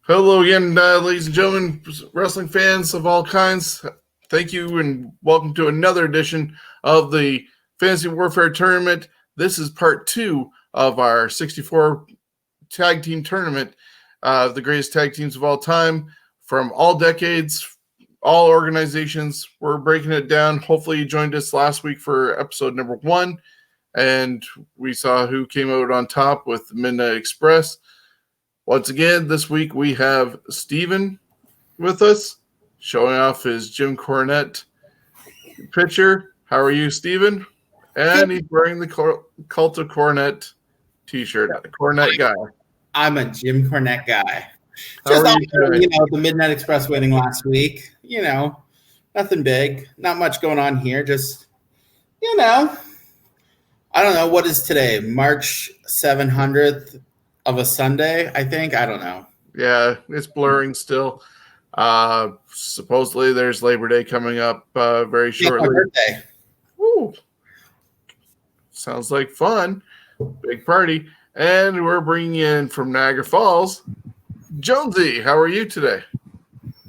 Hello again, ladies and gentlemen, wrestling fans of all kinds. Thank you and welcome to another edition of the Fantasy Warfare Tournament. This is part 2 of our 64 tag team tournament, the greatest tag teams of all time from all decades, all organizations. We're breaking it down. Hopefully you joined us last week for episode number 1, and we saw who came out on top with the Midnight Express. Once again, this week we have Steven with us, showing off his Jim Cornette picture. How are you, Steven? And he's wearing the Cult of Cornette t-shirt. Cornette guy. I'm a Jim Cornette guy. Just the Midnight Express winning last week. Nothing big. Not much going on here. Just, I don't know. What is today? March 700th of a Sunday, I think. I don't know. Yeah, it's blurring still. Supposedly there's Labor Day coming up very shortly. My birthday. Woo. Sounds like fun. Big party. And we're bringing in from Niagara Falls, Jonesy. How are you today?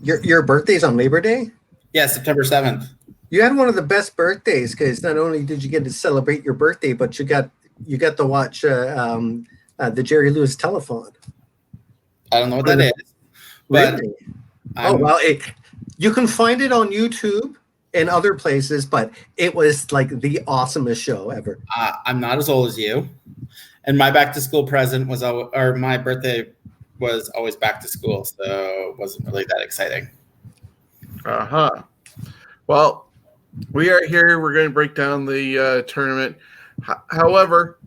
Your birthday's on Labor Day? Yeah, September 7th. You had one of the best birthdays because not only did you get to celebrate your birthday, but you got to watch the Jerry Lewis telethon. I don't know what that is. But really? You can find it on YouTube and other places, but it was like the awesomest show ever. I'm not as old as you, and my back to school present was my birthday was always back to school, so it wasn't really that exciting. Well, we are here. We're going to break down the tournament. However,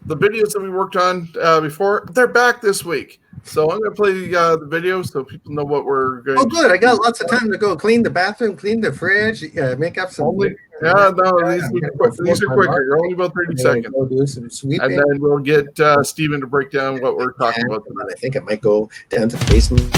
the videos that we worked on before, they're back this week. So I'm going to play the video so people know what we're going to do. Oh, good. I got lots of time to go clean the bathroom, clean the fridge, make up some... These are quicker. They're only about 30 seconds. Do some sweeping. And then we'll get Steven to break down what we're talking about tonight. I think I might go down to the basement.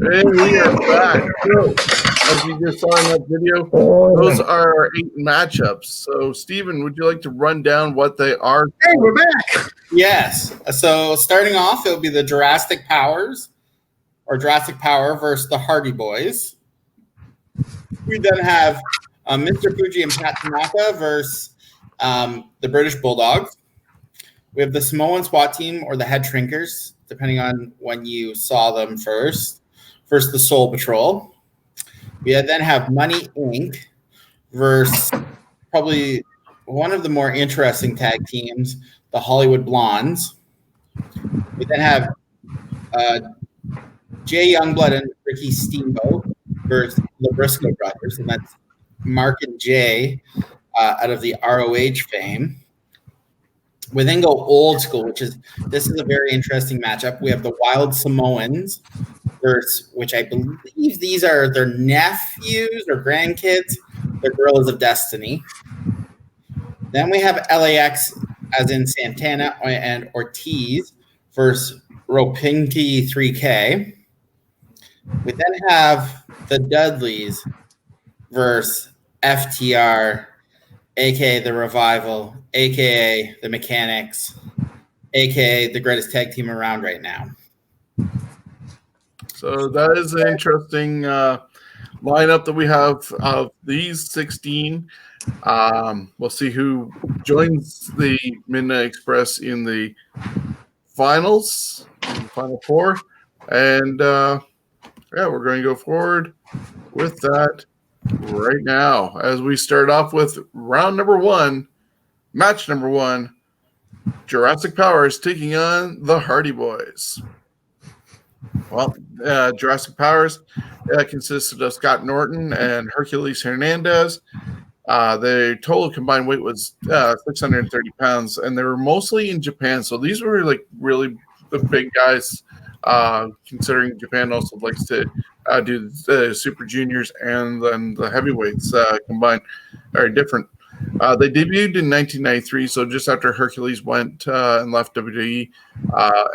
And we are back. So, as you just saw in that video, those are our 8 matchups. So, Steven, would you like to run down what they are? Hey, we're back. Yes. So starting off, it'll be the Jurassic Power versus the Hardy Boys. We then have Mr. Fuji and Pat Tanaka versus the British Bulldogs. We have the Samoan SWAT team or the Head Shrinkers, depending on when you saw them first, versus the Soul Patrol. We then have Money Inc. versus probably one of the more interesting tag teams, the Hollywood Blondes. We then have Jay Youngblood and Ricky Steamboat versus the Briscoe brothers, and that's Mark and Jay out of the ROH fame. We then go old school, this is a very interesting matchup. We have the Wild Samoans versus, which I believe these are their nephews or grandkids, the Gorillas of Destiny. Then we have LAX, as in Santana and Ortiz, versus Ropinki 3K. We then have the Dudleys versus FTR, aka the Revival, aka the Mechanics, aka the greatest tag team around right now. So that is an interesting lineup that we have of these 16. We'll see who joins the Midnight Express in the finals, in the final four. And we're going to go forward with that right now as we start off with round number one, match number one. Jurassic Powers taking on the Hardy Boys. Well, Jurassic Powers consisted of Scott Norton and Hercules Hernandez. Their total combined weight was 630 pounds, and they were mostly in Japan. So these were like really the big guys, considering Japan also likes to do the Super Juniors and then the heavyweights combined are different. They debuted in 1993, so just after Hercules went and left WWE,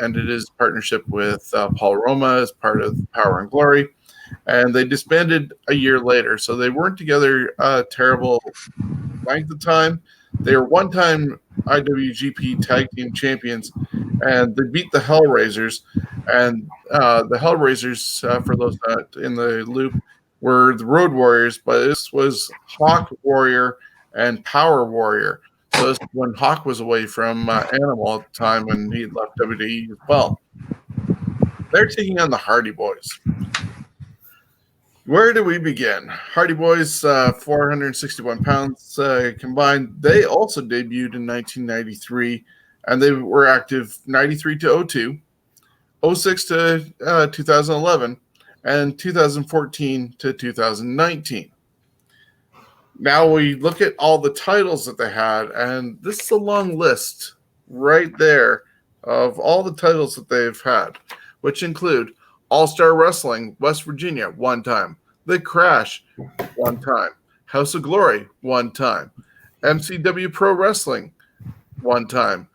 ended his partnership with Paul Roma as part of Power and Glory, and they disbanded a year later. So they weren't together terrible length of time. They were one-time IWGP Tag Team Champions, and they beat the Hellraisers. And the Hellraisers, for those not in the loop, were the Road Warriors, but this was Hawk Warrior and Power Warrior. So this is when Hawk was away from Animal at the time when he left WWE as well. They're taking on the Hardy Boys. Where do we begin? Hardy Boys, 461 pounds combined. They also debuted in 1993, and they were active 93 to 02, 06 to 2011, and 2014 to 2019. Now we look at all the titles that they had, and this is a long list right there of all the titles that they've had, which include All-Star Wrestling, West Virginia, one time. The Crash, one time. House of Glory, one time. MCW Pro Wrestling, one time.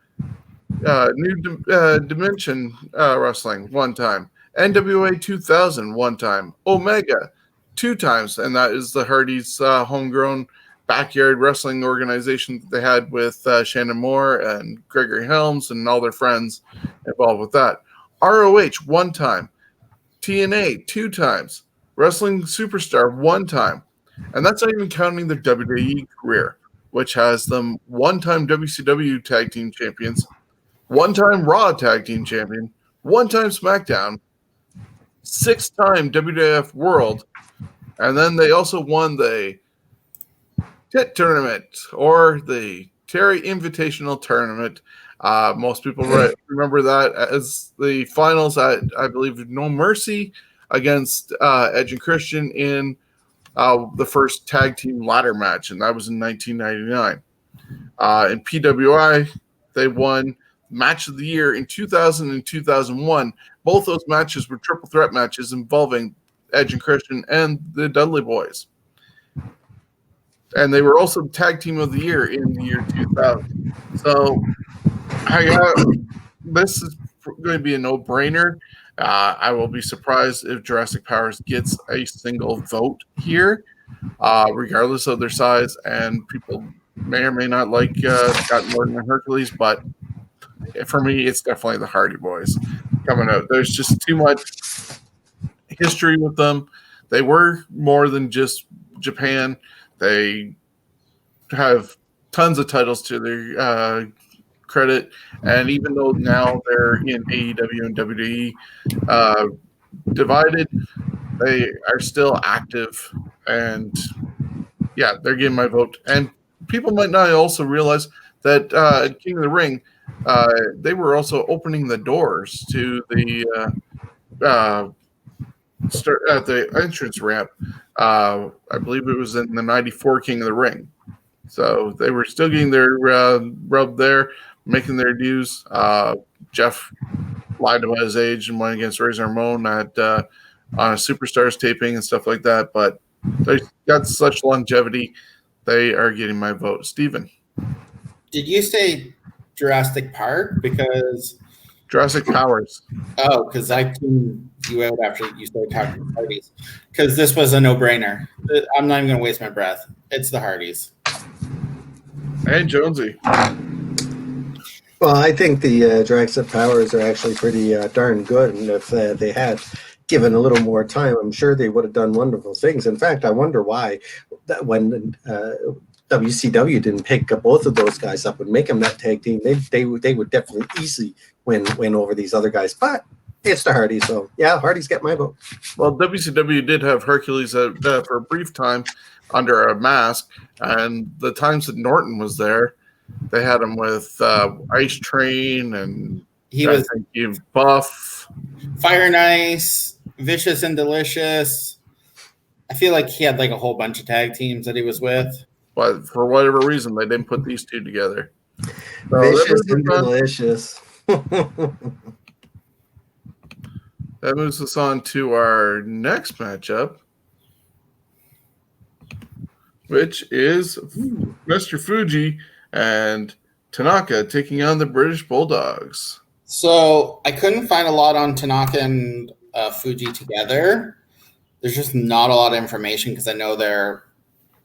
New Dimension Wrestling, one time. NWA 2000, one time. Omega, two times, and that is the Hardys' homegrown backyard wrestling organization that they had with Shannon Moore and Gregory Helms and all their friends involved with that. ROH, one time. TNA, two times. Wrestling Superstar, one time. And that's not even counting their WWE career, which has them one-time WCW Tag Team Champions, one-time Raw Tag Team Champion, one-time SmackDown, six-time WWF World, and then they also won the TIT Tournament, or the Terry Invitational Tournament. Most people remember that as the finals at, I believe, No Mercy against Edge and Christian in the first tag team ladder match, and that was in 1999. In PWI, they won Match of the Year in 2000 and 2001. Both those matches were triple threat matches involving Edge and Christian and the Dudley Boys. And they were also Tag Team of the Year in the year 2000. So this is going to be a no-brainer. I will be surprised if Jurassic Powers gets a single vote here, regardless of their size. And people may or may not like Scott Norton and Hercules, but for me, it's definitely the Hardy Boys coming out. There's just too much history with them. They were more than just Japan. They have tons of titles to their credit, and even though now they're in AEW and WWE divided, they are still active, and yeah, they're getting my vote. And people might not also realize that King of the Ring, they were also opening the doors to the start at the entrance ramp. I believe it was in the '94 King of the Ring. So they were still getting their rub there, making their dues. Jeff lied about his age and went against Razor Ramon at on a Superstars taping and stuff like that. But they got such longevity. They are getting my vote. Steven. Did you say Jurassic Park? Because Jurassic Powers. because I tuned you out after you started talking about Hardys. Because this was a no-brainer. I'm not even going to waste my breath. It's the Hardys. And Jonesy. Well, I think the Jurassic Powers are actually pretty darn good, and if they had given a little more time, I'm sure they would have done wonderful things. In fact, I wonder why that when WCW didn't pick up both of those guys up and make them that tag team, they would definitely easily win over these other guys. But it's the Hardys, so yeah, Hardys get my vote. Well, WCW did have Hercules for a brief time under a mask, and the times that Norton was there, they had him with Ice Train and He was Buff, Fire and Ice, Vicious and Delicious. I feel like he had like a whole bunch of tag teams that he was with. but for whatever reason, they didn't put these two together. So Vicious and delicious. that moves us on to our next matchup, which is Mr. Fuji and Tanaka taking on the British Bulldogs. So I couldn't find a lot on Tanaka and Fuji together. There's just not a lot of information because I know they're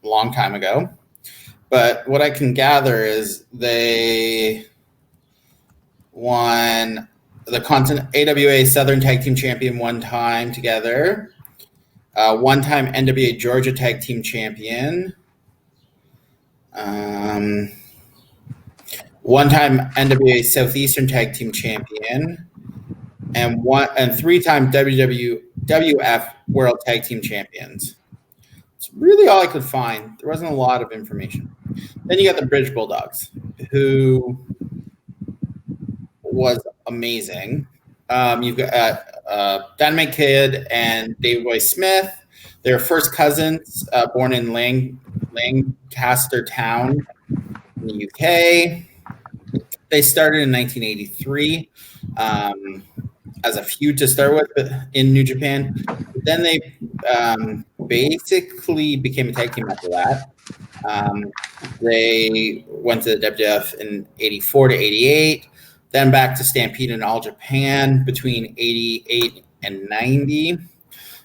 a long time ago. But what I can gather is they won the AWA Southern Tag Team Champion one time together. One time NWA Georgia Tag Team Champion. One time NWA Southeastern Tag Team Champion, and 3-time WWF World Tag Team Champions. It's really all I could find. There wasn't a lot of information. Then you got the British Bulldogs, who was amazing. You've got Dynamite Kid and David Boy Smith. They're first cousins, born in Lancaster Town in the UK. They started in 1983 as a feud to start with in New Japan. But then they basically became a tag team after that. They went to the WWF in 84 to 88, then back to Stampede in All Japan between 88 and 90.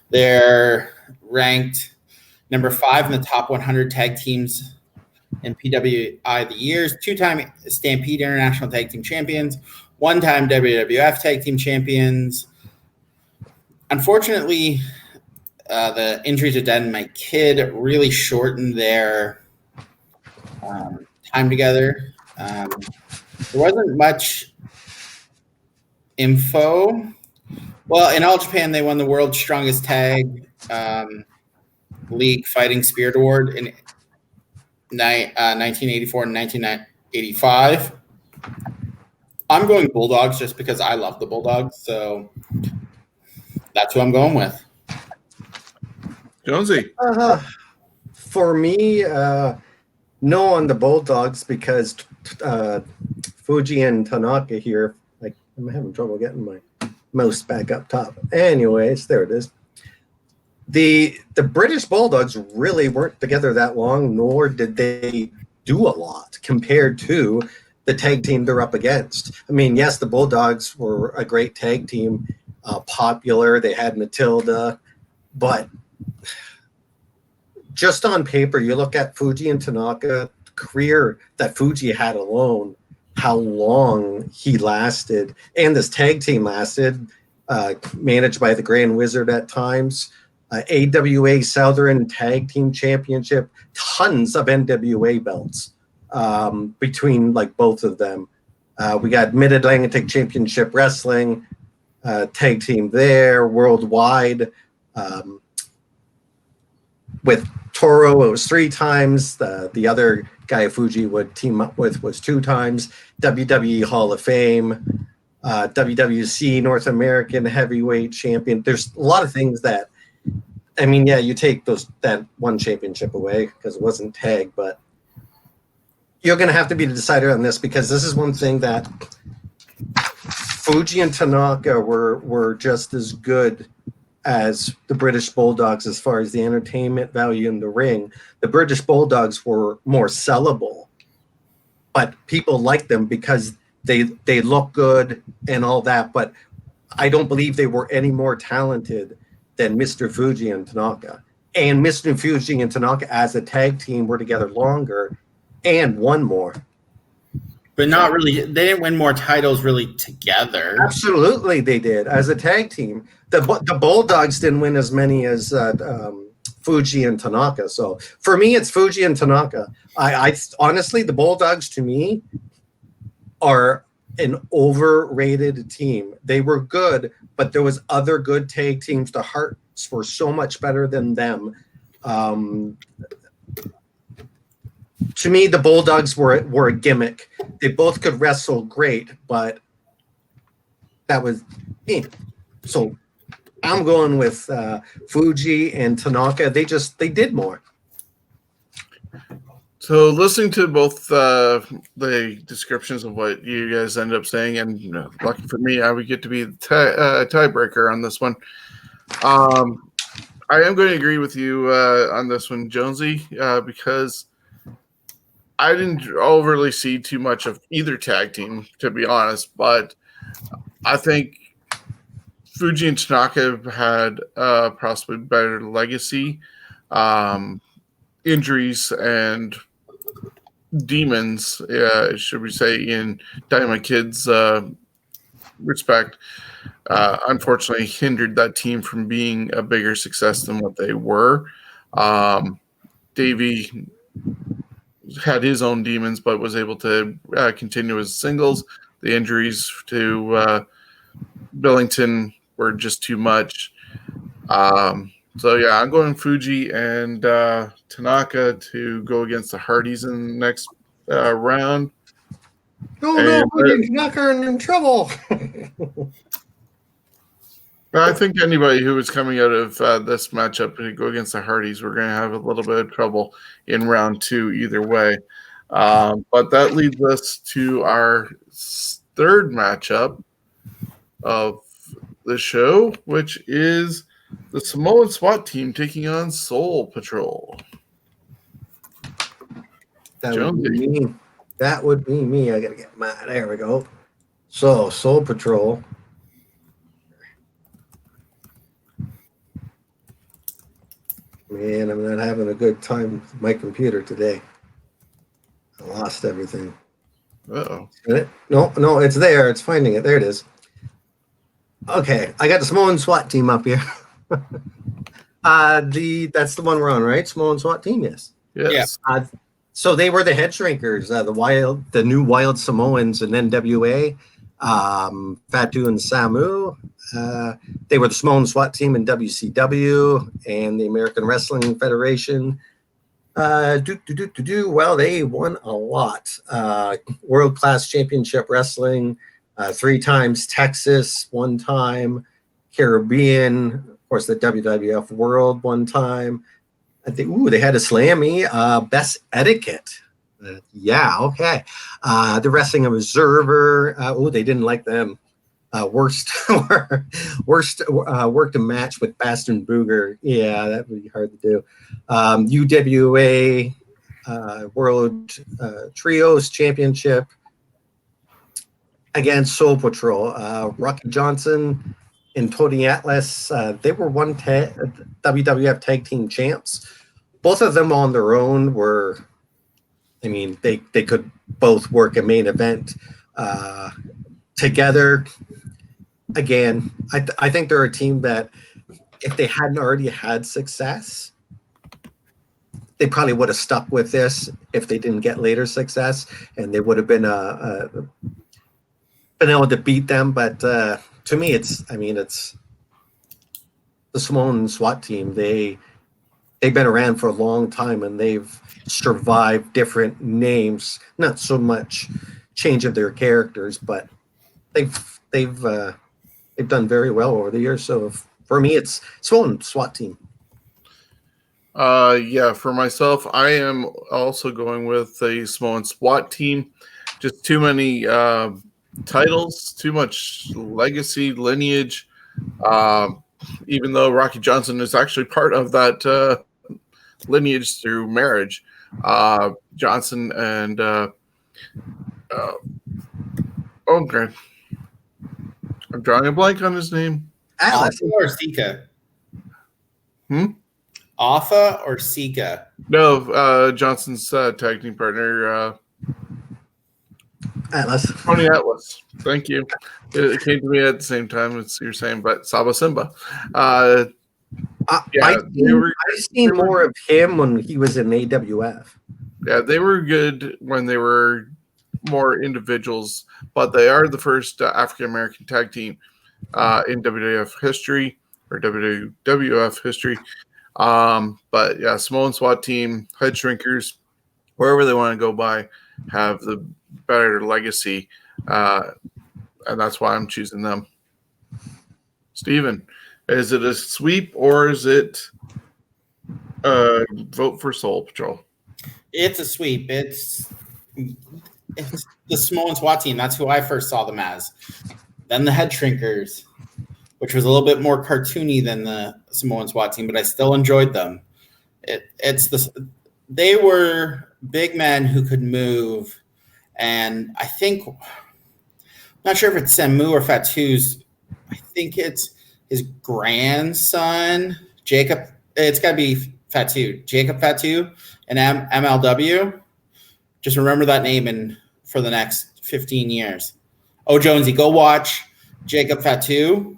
They're ranked number 5 in the top 100 tag teams in PWI the years, 2-time Stampede International Tag Team Champions, 1-time WWF Tag Team Champions. Unfortunately, the injury to Dynamite Kid really shortened their time together. There wasn't much info. Well, in All Japan, they won the World's Strongest Tag League Fighting Spirit Award in 1984 and 1985. I'm going Bulldogs just because I love the Bulldogs, so that's who I'm going with. Jonesy. For me, no on the Bulldogs because Fuji and Tanaka here. Like, I'm having trouble getting my mouse back up top. Anyways, there it is. The British Bulldogs really weren't together that long, nor did they do a lot compared to the tag team they're up against. I mean, yes, the Bulldogs were a great tag team, popular. They had Matilda, but just on paper, you look at Fuji and Tanaka, the career that Fuji had alone, how long he lasted, and this tag team lasted, managed by the Grand Wizard at times. AWA Southern Tag Team Championship, tons of NWA belts between like both of them. We got Mid-Atlantic Championship Wrestling, tag team there, worldwide. With Toro, it was 3 times. The other guy Fuji would team up with was 2 times. WWE Hall of Fame, WWC North American Heavyweight Champion. There's a lot of things that, I mean, yeah, you take that one championship away because it wasn't tag, but You're going to have to be the decider on this, because this is one thing that Fuji and Tanaka were just as good as the British Bulldogs as far as the entertainment value in the ring. The British Bulldogs were more sellable, but people liked them because they look good and all that. But I don't believe they were any more talented than Mr. Fuji and Tanaka. And Mr. Fuji and Tanaka as a tag team were together longer and won more. But not really. They didn't win more titles really together. Absolutely, they did as a tag team. The Bulldogs didn't win as many as Fuji and Tanaka. So for me, it's Fuji and Tanaka. I honestly, the Bulldogs to me are an overrated team. They were good, but there was other good tag teams. The Hearts were so much better than them. To me, the Bulldogs were a gimmick. They both could wrestle great, but that was it. So I'm going with Fuji and Tanaka. They did more. So listening to both the descriptions of what you guys end up saying, and lucky for me, I would get to be the tiebreaker on this one. I am going to agree with you on this one, Jonesy, because I didn't overly see too much of either tag team, to be honest, but I think Fuji and Tanaka had possibly better legacy, injuries, and demons, should we say, in Diamond Kid's respect, unfortunately hindered that team from being a bigger success than what they were. Davey had his own demons, but was able to continue as singles. The injuries to Billington were just too much. So yeah, I'm going Fuji and Tanaka to go against the Hardys in the next round. No, Fuji and Tanaka are in trouble. I think anybody who was coming out of this matchup to go against the Hardys, we're going to have a little bit of trouble in round two either way. But that leads us to our third matchup of the show, which is the Samoan SWAT team taking on Soul Patrol. That would be me. That would be me. I got to get mine. There we go. So, Soul Patrol. Man, I'm not having a good time with my computer today. I lost everything. Uh-oh. No, it's there. It's finding it. There it is. Okay, I got the Samoan SWAT team up here. That's the one we're on, right? Samoan SWAT team, yes. Yes. Yeah. So they were the head shrinkers, the new Wild Samoans in NWA, Fatu and Samu. They were the Samoan SWAT team in WCW and the American Wrestling Federation. Well, they won a lot. World Class Championship Wrestling, 3 times Texas, 1 time Caribbean, of course the WWF World 1 time. I think, they had a Slammy, Best Etiquette. Okay. The Wrestling Observer. They didn't like them. Worked a match with Baston Booger. Yeah, that would be hard to do. UWA World Trios Championship against Soul Patrol. Rocky Johnson and Tony Atlas. They were WWF Tag Team Champs. Both of them on their own were, they could both work a main event together. Again, I think they're a team that if they hadn't already had success, they probably would have stuck with this if they didn't get later success, and they would have been able to beat them. But to me, it's the Samoan SWAT team. They've been around for a long time, and they've survived different names. Not so much change of their characters, but they've done very well over the years. So for me, it's Samoan SWAT team. Yeah, for myself, I am also going with the Samoan SWAT team. Just too many titles, too much legacy, lineage. Even though Rocky Johnson is actually part of that lineage through marriage, Johnson and okay, I'm drawing a blank on his name. Atlas. Alpha or Sika? Hmm? Alpha or Sika? No, Johnson's tag team partner, Atlas. Tony Atlas. Thank you. It came to me at the same time as you're saying, but Saba Simba. Yeah, I've seen more of him when he was in AWF. Yeah, they were good when they were more individuals, but they are the first African American tag team in WWF history or WWF history. But yeah, Samoan SWAT team, Head Shrinkers, wherever they want to go by, have the better legacy, and that's why I'm choosing them. Steven, is it a sweep or is it vote for Soul Patrol? It's a sweep. It's the Samoan SWAT team. That's who I first saw them as. Then the Head Shrinkers, which was a little bit more cartoony than the Samoan SWAT team, but I still enjoyed them. They were big men who could move, and I think, I'm not sure if it's Samu or Fatu's. I think it's his grandson, Jacob. It's got to be Fatu, Jacob Fatu, and MLW. Just remember that name for the next 15 years. Oh, Jonesy, go watch Jacob Fatu.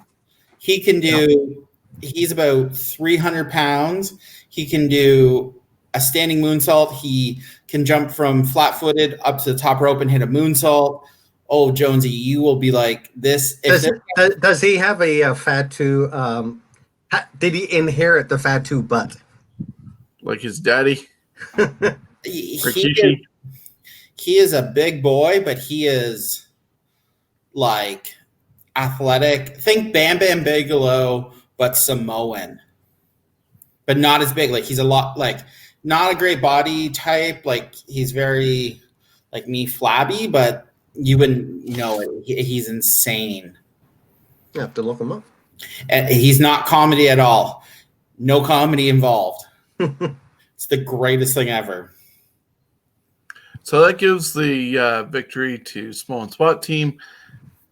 He can do, he's about 300 pounds. He can do a standing moonsault. He can jump from flat-footed up to the top rope and hit a moonsault. Oh, Jonesy, you will be like this. Does he have a Fatu? Did he inherit the Fatu butt? Like his daddy? He is a big boy, but he is like athletic. Think Bam Bam Bigelow, but Samoan, but not as big. Like he's a lot like not a great body type. Like he's very like me, flabby, but you wouldn't know it. He's insane. You have to look him up. And he's not comedy at all. No comedy involved. It's the greatest thing ever. So that gives the victory to Samoan SWAT team.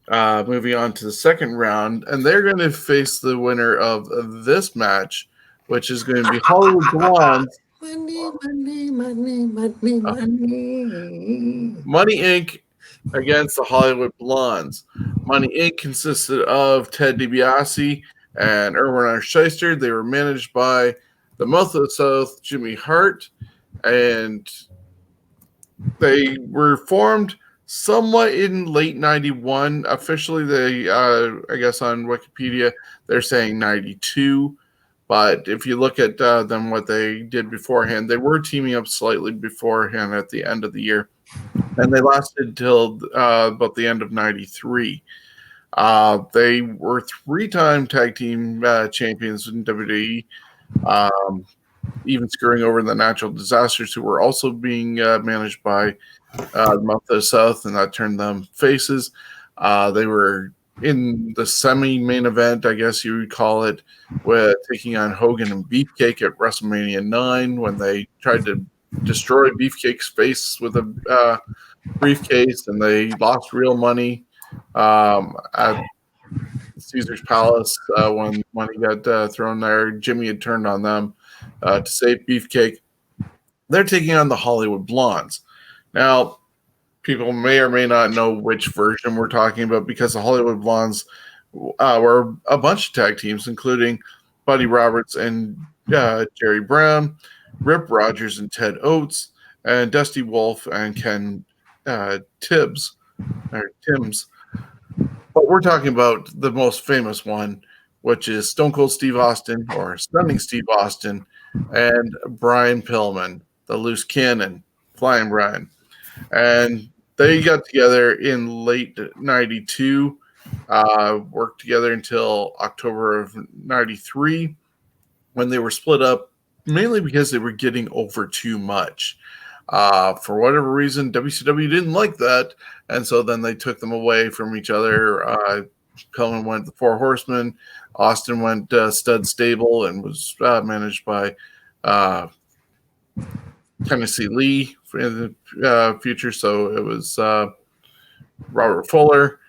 Moving on to the second round, and they're going to face the winner of this match, which is going to be Hollywood Blondes. Money Inc. against the Hollywood Blondes. Money Inc. consisted of Ted DiBiase and Erwin R. Shyster. They were managed by the Mouth of the South, Jimmy Hart, and they were formed somewhat in late 91. Officially, they, I guess on Wikipedia, they're saying 92. But if you look at them, what they did beforehand, they were teaming up slightly beforehand at the end of the year. And they lasted until about the end of 93. They were 3-time tag team champions in WWE, even screwing over the Natural Disasters, who were also being managed by the Mouth of the South, and that turned them faces. They were in the semi-main event, I guess you would call it, with taking on Hogan and Beefcake at WrestleMania 9 when they tried to destroy Beefcake's face with a briefcase, and they lost real money at Caesar's Palace when money got thrown there. Jimmy had turned on them to save Beefcake. They're taking on the Hollywood Blondes. Now, people may or may not know which version we're talking about because the Hollywood Blondes were a bunch of tag teams, including Buddy Roberts and Jerry Brown, Rip Rogers and Ted Oates, and Dusty Wolf and Ken Tibbs. But we're talking about the most famous one, which is Stone Cold Steve Austin or Stunning Steve Austin and Brian Pillman, the loose cannon, Flying Brian. And they got together in late 92, worked together until October of 93 when they were split up mainly because they were getting over too much. For whatever reason, WCW didn't like that, and so then they took them away from each other. Pillman went the Four Horsemen. Austin went Stud Stable and was managed by Tennessee Lee in the future. So it was Robert Fuller.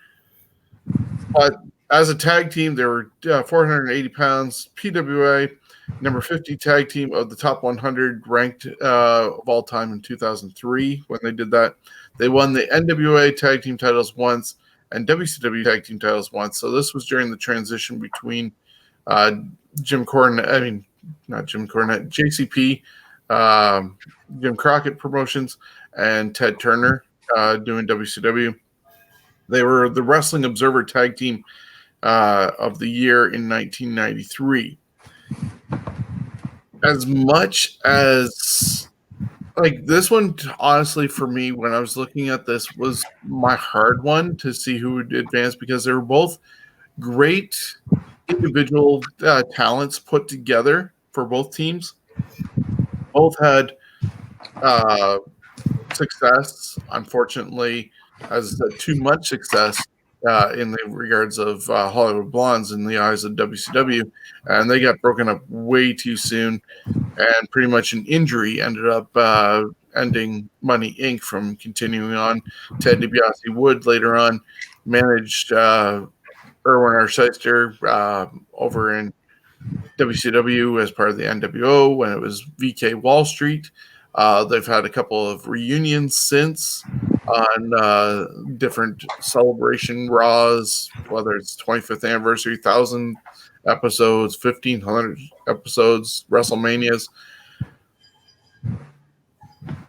But as a tag team, they were 480 pounds. PWA, number 50 tag team of the top 100 ranked of all time in 2003 when they did that. They won the NWA tag team titles once and WCW tag team titles once. So this was during the transition between Jim Cornette, I mean, not Jim Cornette, JCP, Jim Crockett Promotions, and Ted Turner doing WCW. They were the Wrestling Observer Tag Team of the year in 1993. As much as, like, this one, honestly, for me, when I was looking at this, was my hard one to see who would advance because they were both great individual talents put together for both teams. Both had success, unfortunately, as too much success in the regards of Hollywood Blondes in the eyes of WCW, and they got broken up way too soon, and pretty much an injury ended up ending Money Inc. from continuing on. Ted DiBiase Wood later on managed Erwin R. Shyster over in WCW as part of the NWO when it was VK Wall Street. They've had a couple of reunions since on different celebration Raws, whether it's 25th anniversary, 1,000 episodes, 1,500 episodes, WrestleManias.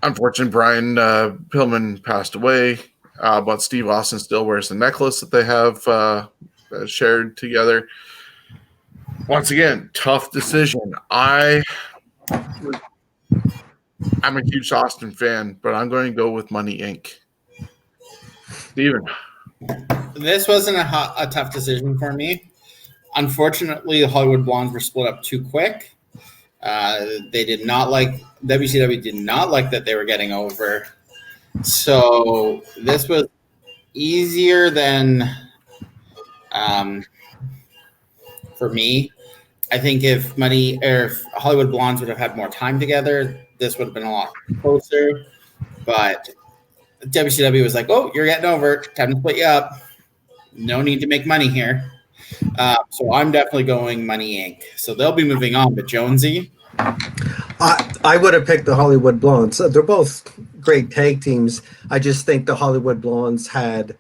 Unfortunately, Brian Pillman passed away, but Steve Austin still wears the necklace that they have shared together. Once again, tough decision. I'm a huge Austin fan, but I'm going to go with Money Inc. Steven. This wasn't a tough decision for me. Unfortunately, the Hollywood Blondes were split up too quick. They did not like WCW did not like that they were getting over. So this was easier than for me. I think if Hollywood Blondes would have had more time together, this would have been a lot closer. But WCW was like, "Oh, you're getting over. Time to split you up. No need to make money here." So I'm definitely going Money Inc. So they'll be moving on. But Jonesy, I would have picked the Hollywood Blondes. They're both great tag teams. I just think the Hollywood Blondes had,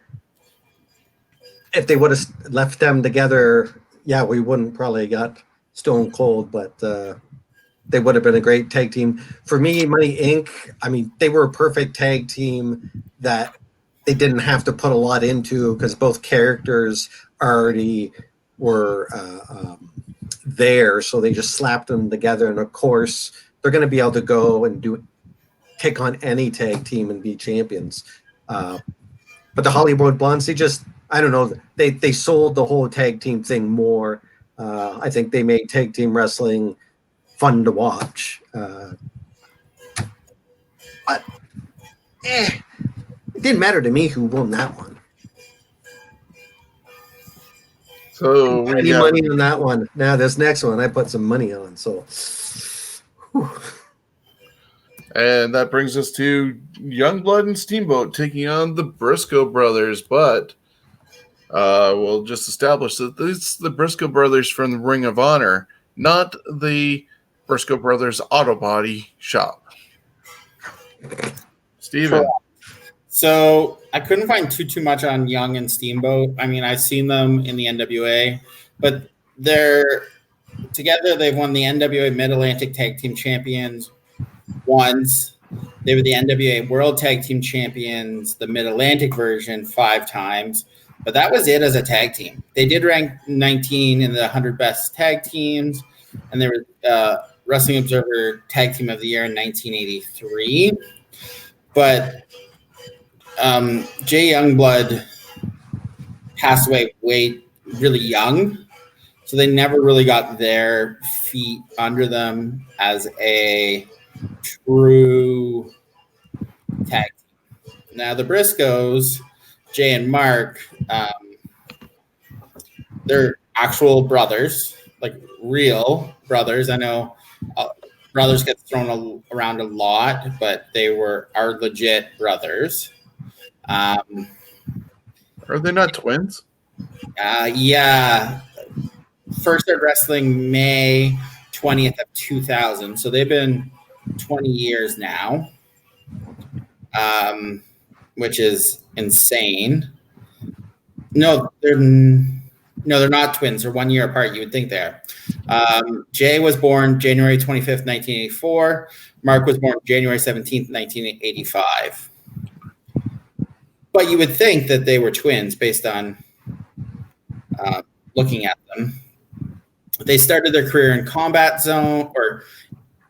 if they would have left them together, yeah, we wouldn't probably got Stone Cold, but they would have been a great tag team. For me, Money Inc., I mean, they were a perfect tag team that they didn't have to put a lot into because both characters already were there, so they just slapped them together. And of course, they're going to be able to go and take on any tag team and be champions. But the Hollywood Blondes, I don't know, they sold the whole tag team thing more. I think they made tag team wrestling fun to watch. But it didn't matter to me who won that one. So Any money on that one? Now this next one, I put some money on. So, and that brings us to Youngblood and Steamboat taking on the Briscoe brothers. But we'll just establish that this the Briscoe brothers from the Ring of Honor, not the Briscoe brothers auto body shop. Steven. So I couldn't find too much on Young and Steamboat. I mean, I've seen them in the NWA, but they're together. They've won the NWA Mid-Atlantic Tag Team Champions once. They were the NWA World Tag Team Champions, the Mid-Atlantic version, 5 times. But that was it as a tag team. They did rank 19 in the 100 best tag teams, and they were Wrestling Observer Tag Team of the Year in 1983. But Jay Youngblood passed away really young. So they never really got their feet under them as a true tag team. Now the Briscoes, Jay and Mark, they're actual brothers, like real brothers. I know brothers get thrown around a lot, but they are legit brothers. Are they not twins? Yeah. First started wrestling May 20th of 2000. So they've been 20 years now, which is insane. No, they're not twins. They're 1 year apart. You would think they are. Jay was born January 25th, 1984. Mark was born January 17th, 1985. But you would think that they were twins based on looking at them. They started their career in Combat Zone or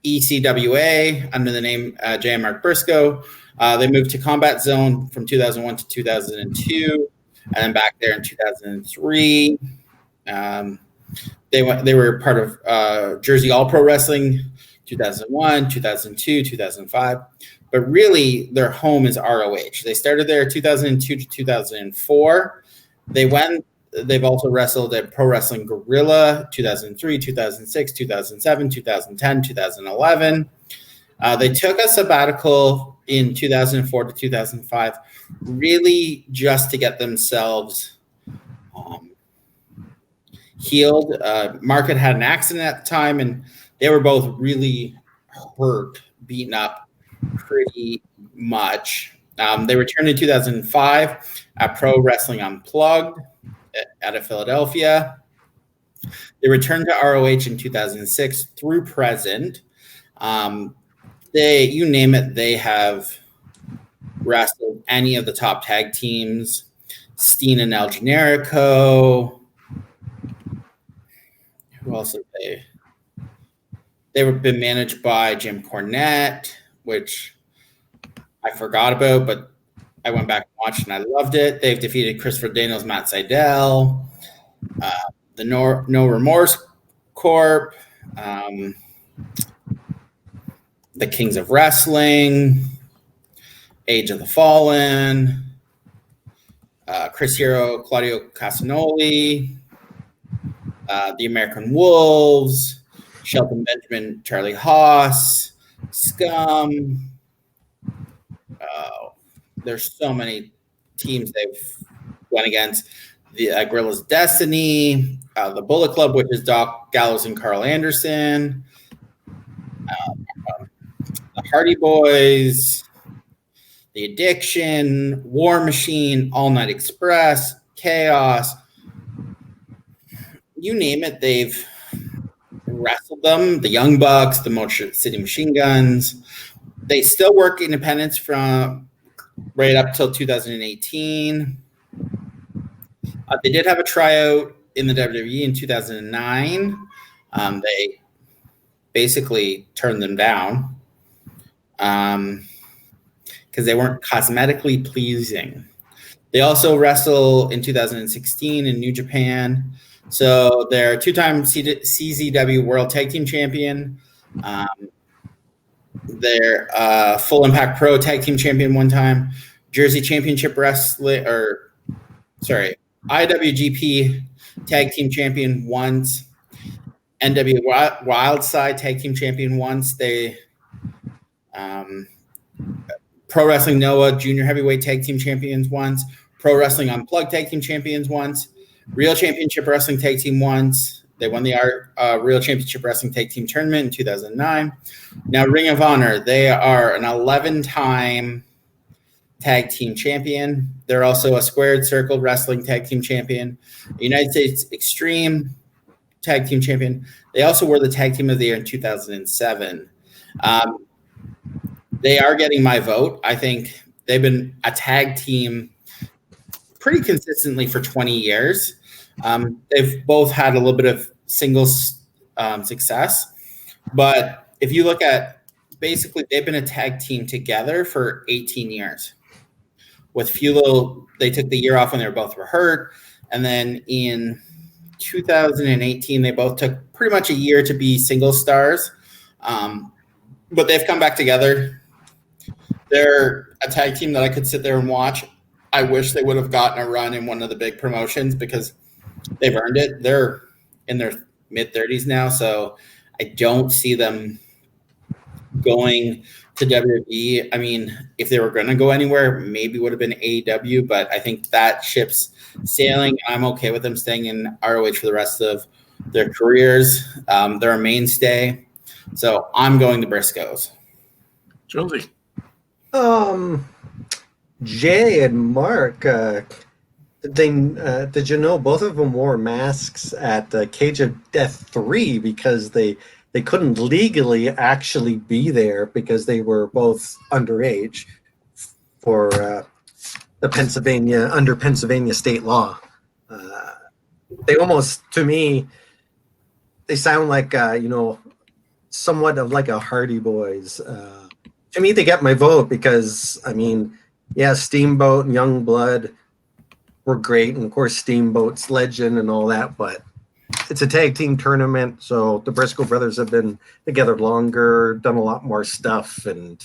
ECWA under the name Jay and Mark Briscoe. They moved to Combat Zone from 2001 to 2002, and then back there in 2003. They were part of Jersey All Pro Wrestling 2001, 2002, 2005. But really, their home is ROH. They started there 2002 to 2004. They've also wrestled at Pro Wrestling Guerrilla 2003, 2006, 2007, 2010, 2011. They took a sabbatical in 2004 to 2005, really just to get themselves healed. Mark had an accident at the time, and they were both really hurt, beaten up pretty much. They returned in 2005 at Pro Wrestling Unplugged out of Philadelphia. They returned to ROH in 2006 through present. You name it, they have wrestled any of the top tag teams. Steen and El Generico. Who else have they? They've been managed by Jim Cornette, which I forgot about, but I went back and watched and I loved it. They've defeated Christopher Daniels, Matt Sydal, the No Remorse Corp, the Kings of Wrestling, Age of the Fallen, Chris Hero, Claudio Castagnoli, the American Wolves, Shelton Benjamin, Charlie Haas, Scum. There's so many teams they've went against. The Guerrillas Destiny, the Bullet Club, which is Doc Gallows and Carl Anderson, the Hardy Boys, The Addiction, War Machine, All Night Express, Chaos. You name it, they've wrestled them. The Young Bucks, the Motor City Machine Guns. They still work independence from right up till 2018. They did have a tryout in the WWE in 2009. They basically turned them down because they weren't cosmetically pleasing. They also wrestled in 2016 in New Japan. So they're two-time CZW World Tag Team Champion. They're Full Impact Pro Tag Team Champion one time. Jersey Championship Wrestling, IWGP Tag Team Champion once. NW Wildside Tag Team Champion once. They Pro Wrestling Noah Junior Heavyweight Tag Team Champions once. Pro Wrestling Unplugged Tag Team Champions once. Real Championship Wrestling Tag Team once. They won the Real Championship Wrestling Tag Team Tournament in 2009. Now, Ring of Honor, they are an 11-time Tag Team Champion. They're also a Squared Circle Wrestling Tag Team Champion, a United States Extreme Tag Team Champion. They also were the Tag Team of the Year in 2007. They are getting my vote. I think they've been a tag team pretty consistently for 20 years. They've both had a little bit of singles success. But if you look at, basically, they've been a tag team together for 18 years. With few little, they took the year off when they were both hurt. And then in 2018, they both took pretty much a year to be single stars, but they've come back together. They're a tag team that I could sit there and watch. I wish they would have gotten a run in one of the big promotions because they've earned it. They're in their mid-30s now, so I don't see them going to WWE. I mean, if they were going to go anywhere, maybe it would have been AEW, but I think that ship's sailing. I'm okay with them staying in ROH for the rest of their careers. They're a mainstay. So I'm going the Briscoes. Jonesy. Jay and Mark, did you know both of them wore masks at Cage of Death 3 because they couldn't legally actually be there because they were both underage for the under Pennsylvania state law. They almost, to me, they sound like somewhat of like a Hardy Boys. To me, they get my vote because I mean, yeah, Steamboat and Youngblood were great, and of course Steamboat's legend and all that, but it's a tag team tournament, so the Briscoe brothers have been together longer, done a lot more stuff, and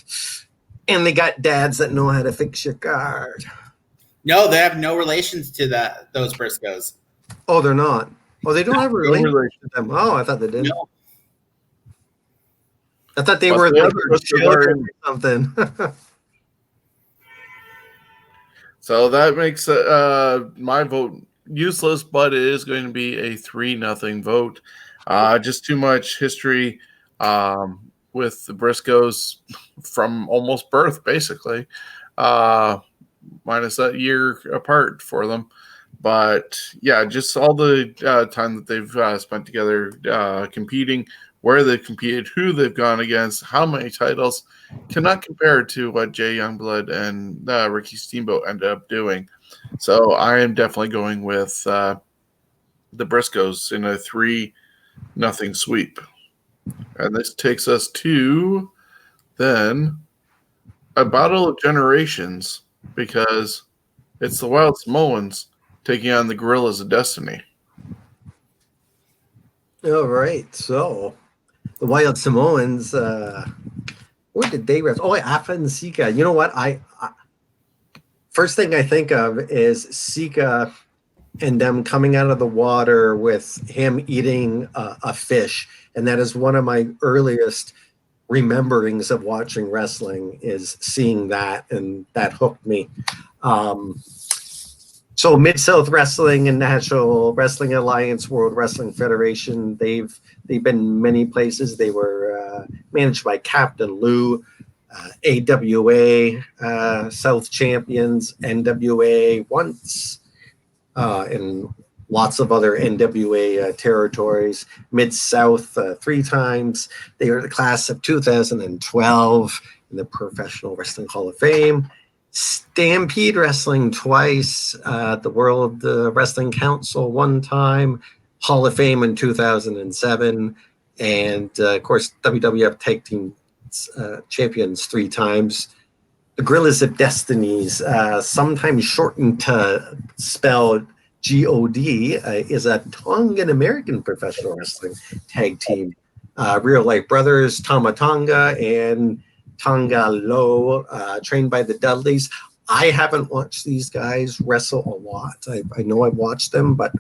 they got dads that know how to fix your car. No, they have no relations to those Briscoes. Oh, they're not. Oh, they don't have a relationship with them. Oh, I thought they did. No. I thought they Must were be like Briscoe children or something. So that makes my vote useless, but it is going to be a 3-0 vote. Just too much history with the Briscoes from almost birth, basically, minus that year apart for them. But yeah, just all the time that they've spent together competing, where they've competed, who they've gone against, how many titles, cannot compare to what Jay Youngblood and Ricky Steamboat ended up doing. So I am definitely going with the Briscoes in a 3-0 sweep. And this takes us to then a battle of generations because it's the Wild Samoans taking on the Gorillas of Destiny. All right, so the Wild Samoans, where did they rest? Oh, Afa and Sika. You know what? I first thing I think of is Sika and them coming out of the water with him eating a fish, and that is one of my earliest rememberings of watching wrestling is seeing that, and that hooked me. So Mid-South Wrestling and National Wrestling Alliance, World Wrestling Federation, they've been many places. They were managed by Captain Lou, AWA, South Champions, NWA once, and lots of other NWA territories. Mid-South 3 times. They are the class of 2012 in the Professional Wrestling Hall of Fame. Stampede Wrestling twice, the World Wrestling Council 1 time, Hall of Fame in 2007, and of course WWF Tag Team Champions 3 times. The Gorillas of Destinies, sometimes shortened to spelled GOD, is a Tongan American professional wrestling tag team. Real life brothers Tama Tonga and Tonga Low, trained by the Dudleys. I haven't watched these guys wrestle a lot. I know I've watched them, but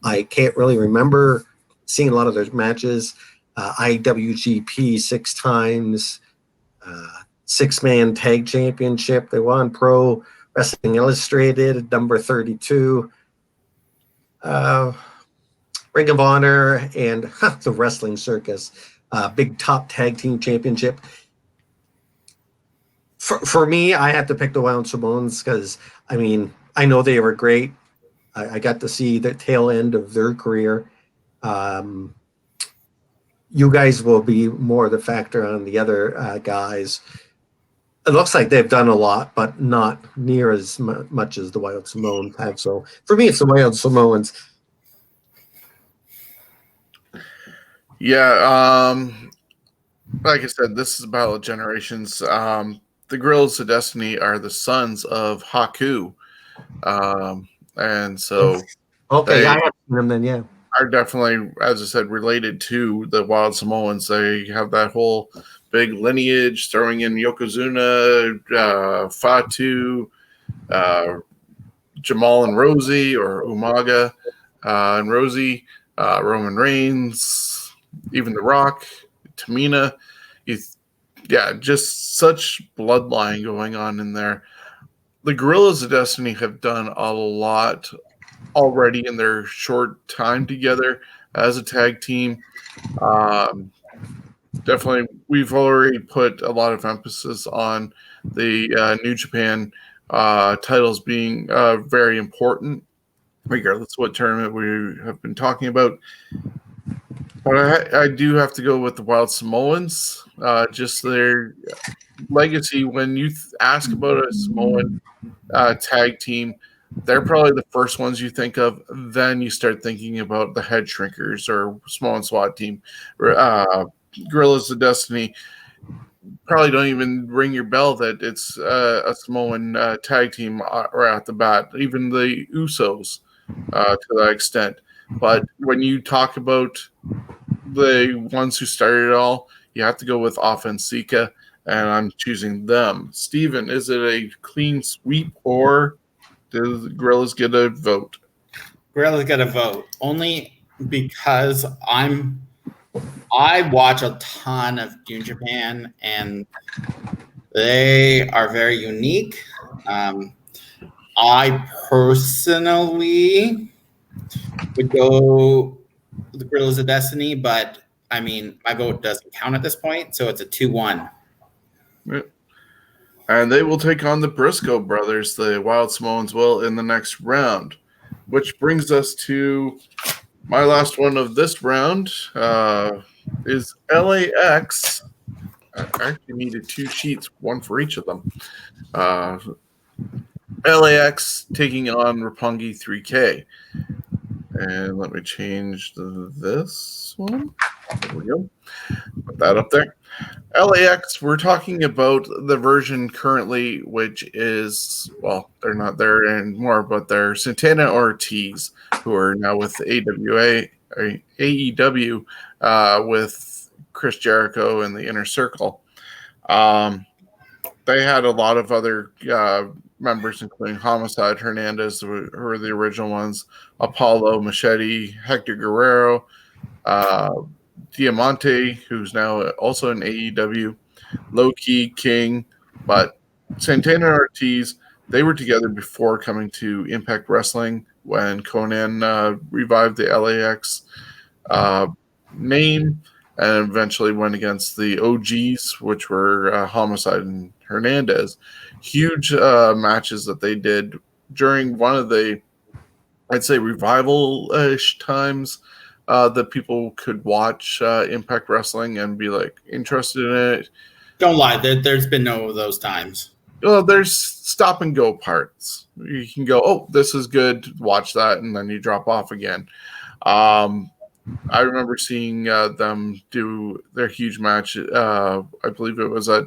I can't really remember seeing a lot of their matches. IWGP 6 times, 6-man tag championship. They won Pro Wrestling Illustrated, number 32. Ring of Honor and the Wrestling Circus, Big Top Tag Team Championship. For me, I have to pick the Wild Samoans because, I mean, I know they were great. I got to see the tail end of their career. You guys will be more the factor on the other guys. It looks like they've done a lot, but not near as much as the Wild Samoans have. So for me, it's the Wild Samoans. Yeah, like I said, this is a battle of generations. The Gorillas of Destiny are the sons of Haku, and so okay, I have seen them then. Yeah, are definitely, as I said, related to the Wild Samoans. They have that whole big lineage, throwing in Yokozuna, Fatu, Jamal and Rosie, or Umaga and Rosie, Roman Reigns, even The Rock, Tamina. Just such bloodline going on in there. The Guerrillas of Destiny have done a lot already in their short time together as a tag team. Definitely, we've already put a lot of emphasis on the New Japan titles being very important, regardless of what tournament we have been talking about. But I do have to go with the Wild Samoans. Just their legacy. When you ask about a Samoan tag team, they're probably the first ones you think of. Then you start thinking about the Head Shrinkers or Samoan SWAT team. Guerrillas of Destiny probably don't even ring your bell that it's a Samoan tag team right at the bat. Even the Usos to that extent. But when you talk about the ones who started it all, you have to go with Offensica, and I'm choosing them. Steven, is it a clean sweep, or do the Guerrillas get a vote? Guerrillas get a vote only because I watch a ton of New Japan, and they are very unique. I personally would go the Guerrillas of Destiny, but I mean, my vote doesn't count at this point, so it's a 2-1. And they will take on the Briscoe brothers, the Wild Samoans will, in the next round, which brings us to my last one of this round is LAX. I actually needed 2 sheets, one for each of them. LAX taking on Roppongi 3K. And let me change this one. There we go. Put that up there. LAX, we're talking about the version currently, which is, well, they're not there anymore, but they're Santana Ortiz, who are now with AEW with Chris Jericho and the Inner Circle. They had a lot of other members, including Homicide, Hernandez, who were the original ones, Apollo, Machete, Hector Guerrero, Diamante, who's now also in AEW, Low-Key, King, but Santana and Ortiz, they were together before coming to Impact Wrestling when Conan revived the LAX name and eventually went against the OGs, which were Homicide and Hernandez. Huge matches that they did during one of the, I'd say, revival-ish times that people could watch Impact Wrestling and be like interested in it. Don't lie, there's been no of those times. Well, there's stop and go parts. You can go, oh, this is good, watch that, and then you drop off again. I remember seeing them do their huge match. I believe it was at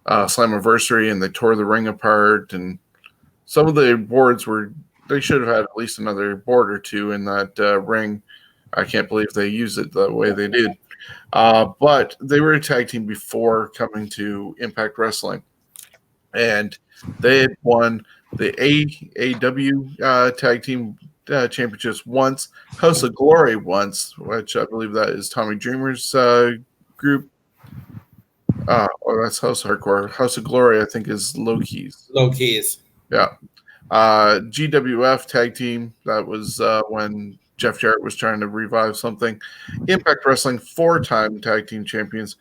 Slammiversary, and they tore the ring apart. And some of the boards they should have had at least another board or two in that ring. I can't believe they used it the way they did. But they were a tag team before coming to Impact Wrestling. And they had won the AAW tag team championships once, House of Glory once, which I believe that is Tommy Dreamer's group. That's House Hardcore. House of Glory, I think, is Low Keys. Low Keys. Yeah. GWF tag team, that was when Jeff Jarrett was trying to revive something. Impact Wrestling 4-time tag team champions.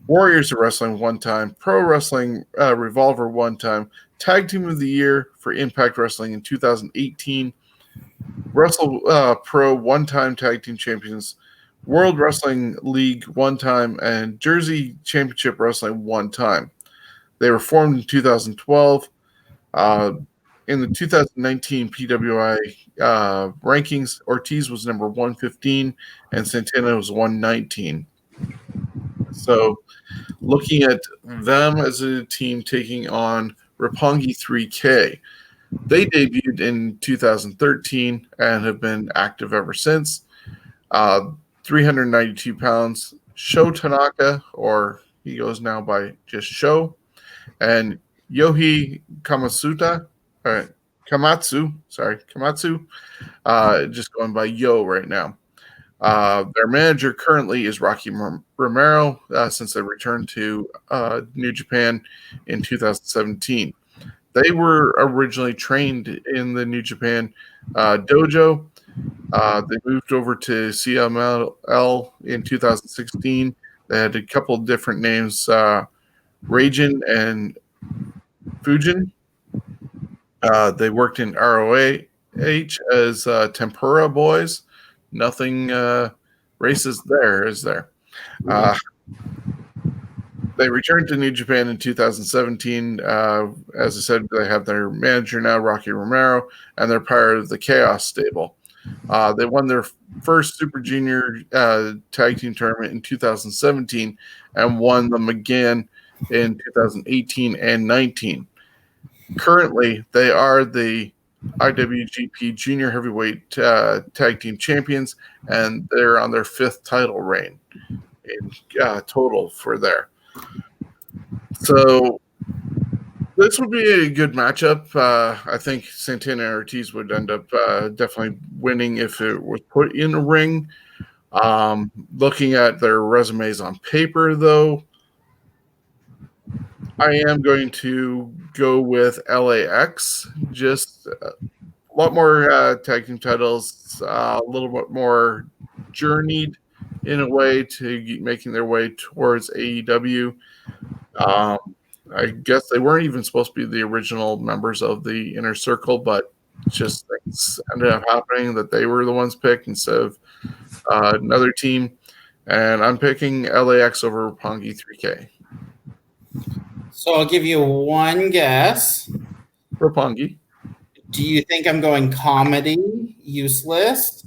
Warriors of Wrestling 1 time. Pro Wrestling Revolver 1 time. Tag Team of the Year for Impact Wrestling in 2018. Wrestle Pro 1-time tag team champions. World Wrestling League 1 time. And Jersey Championship Wrestling 1 time. They were formed in 2012. In the 2019 PWI rankings, Ortiz was number 115 and Santana was 119. So looking at them as a team taking on Roppongi 3K, they debuted in 2013 and have been active ever since. 392 pounds. Sho Tanaka, or he goes now by just Sho, and Yohei Kamatsu, just going by Yo right now. Their manager currently is Rocky Romero, since they returned to New Japan in 2017. They were originally trained in the New Japan dojo. They moved over to CMLL in 2016. They had a couple different names, Raijin and Fujin. They worked in ROH as Tempura Boys. Nothing racist there, is there? They returned to New Japan in 2017. As I said, they have their manager now, Rocky Romero, and they're part of the Chaos stable. They won their first Super Junior tag team tournament in 2017 and won them again in 2018 and 19. Currently, they are the IWGP Junior Heavyweight Tag Team Champions, and they're on their 5th title reign in total for there. So this would be a good matchup. I think Santana and Ortiz would end up definitely winning if it was put in a ring. Looking at their resumes on paper, though, I am going to go with LAX. Just a lot more tag team titles, a little bit more journeyed in a way to making their way towards AEW. I guess they weren't even supposed to be the original members of the Inner Circle, but just things ended up happening that they were the ones picked instead of another team. And I'm picking LAX over Roppongi 3K. So I'll give you one guess. Roppongi. Do you think I'm going comedy, useless,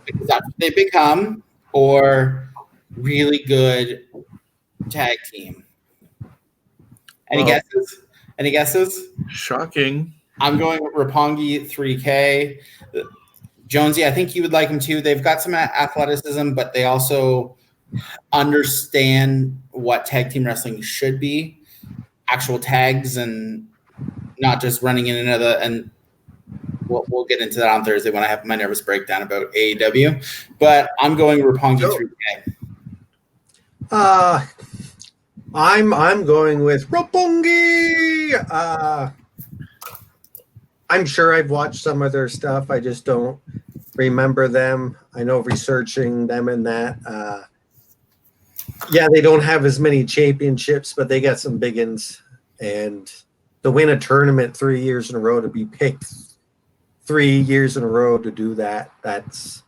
because that's what they become, or really good tag team? Any guesses? Any guesses? Shocking. I'm going with Roppongi 3K. Jonesy, I think you would like them too. They've got some athleticism, but they also understand what tag team wrestling should be. Actual tags and not just running in another. And we'll get into that on Thursday when I have my nervous breakdown about AEW. But I'm going Roppongi 3K. I'm going with Roppongi. I'm sure I've watched some of their stuff. I just don't remember them. I know researching them and that. Yeah, they don't have as many championships, but they got some big ones. And to win a tournament 3 years in a row, to be picked 3 years in a row to do that, that's,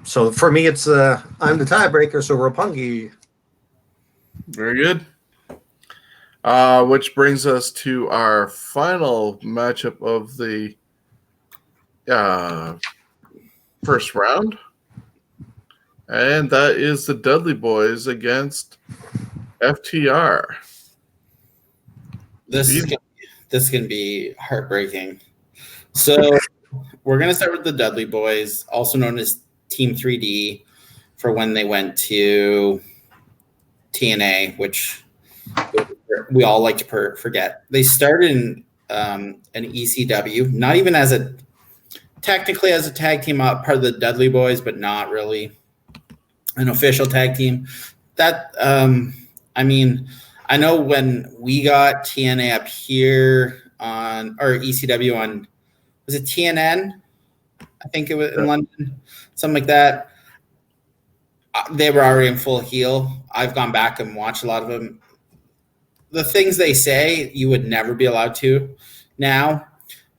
so for me, it's I'm the tiebreaker, so Roppongi. Very good. Which brings us to our final matchup of the first round. And that is the Dudley Boys against FTR. This is going to be heartbreaking. So we're going to start with the Dudley Boys, also known as Team 3D, for when they went to TNA, which we all like to forget. They started in an ECW, not even technically as a tag team, part of the Dudley Boys, but not really an official tag team. That, I know when we got TNA up here or ECW on, was it TNN? I think it was in London, something like that. They were already in full heel. I've gone back and watched a lot of them. The things they say, you would never be allowed to now.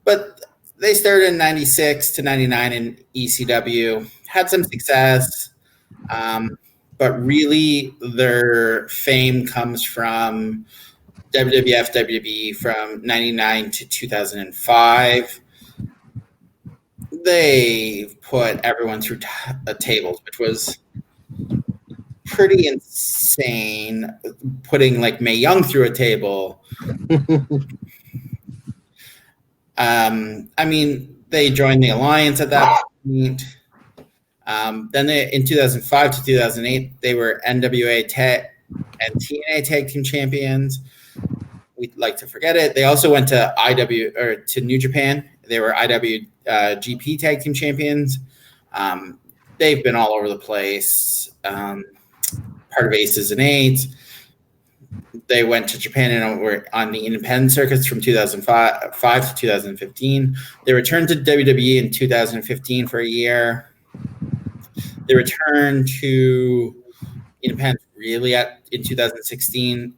But they started in 96 to 99 in ECW, had some success. But really, their fame comes from WWF, WWE from 99 to 2005. They put everyone through tables, which was pretty insane. Putting like Mae Young through a table. They joined the Alliance at that Then in 2005 to 2008, they were NWA tag and TNA tag team champions. We'd like to forget it. They also went to to New Japan. They were IWGP tag team champions. They've been all over the place. Part of Aces and Eights. They went to Japan and were on the independent circuits from 2005 to 2015. They returned to WWE in 2015 for a year. They returned to independent really in 2016.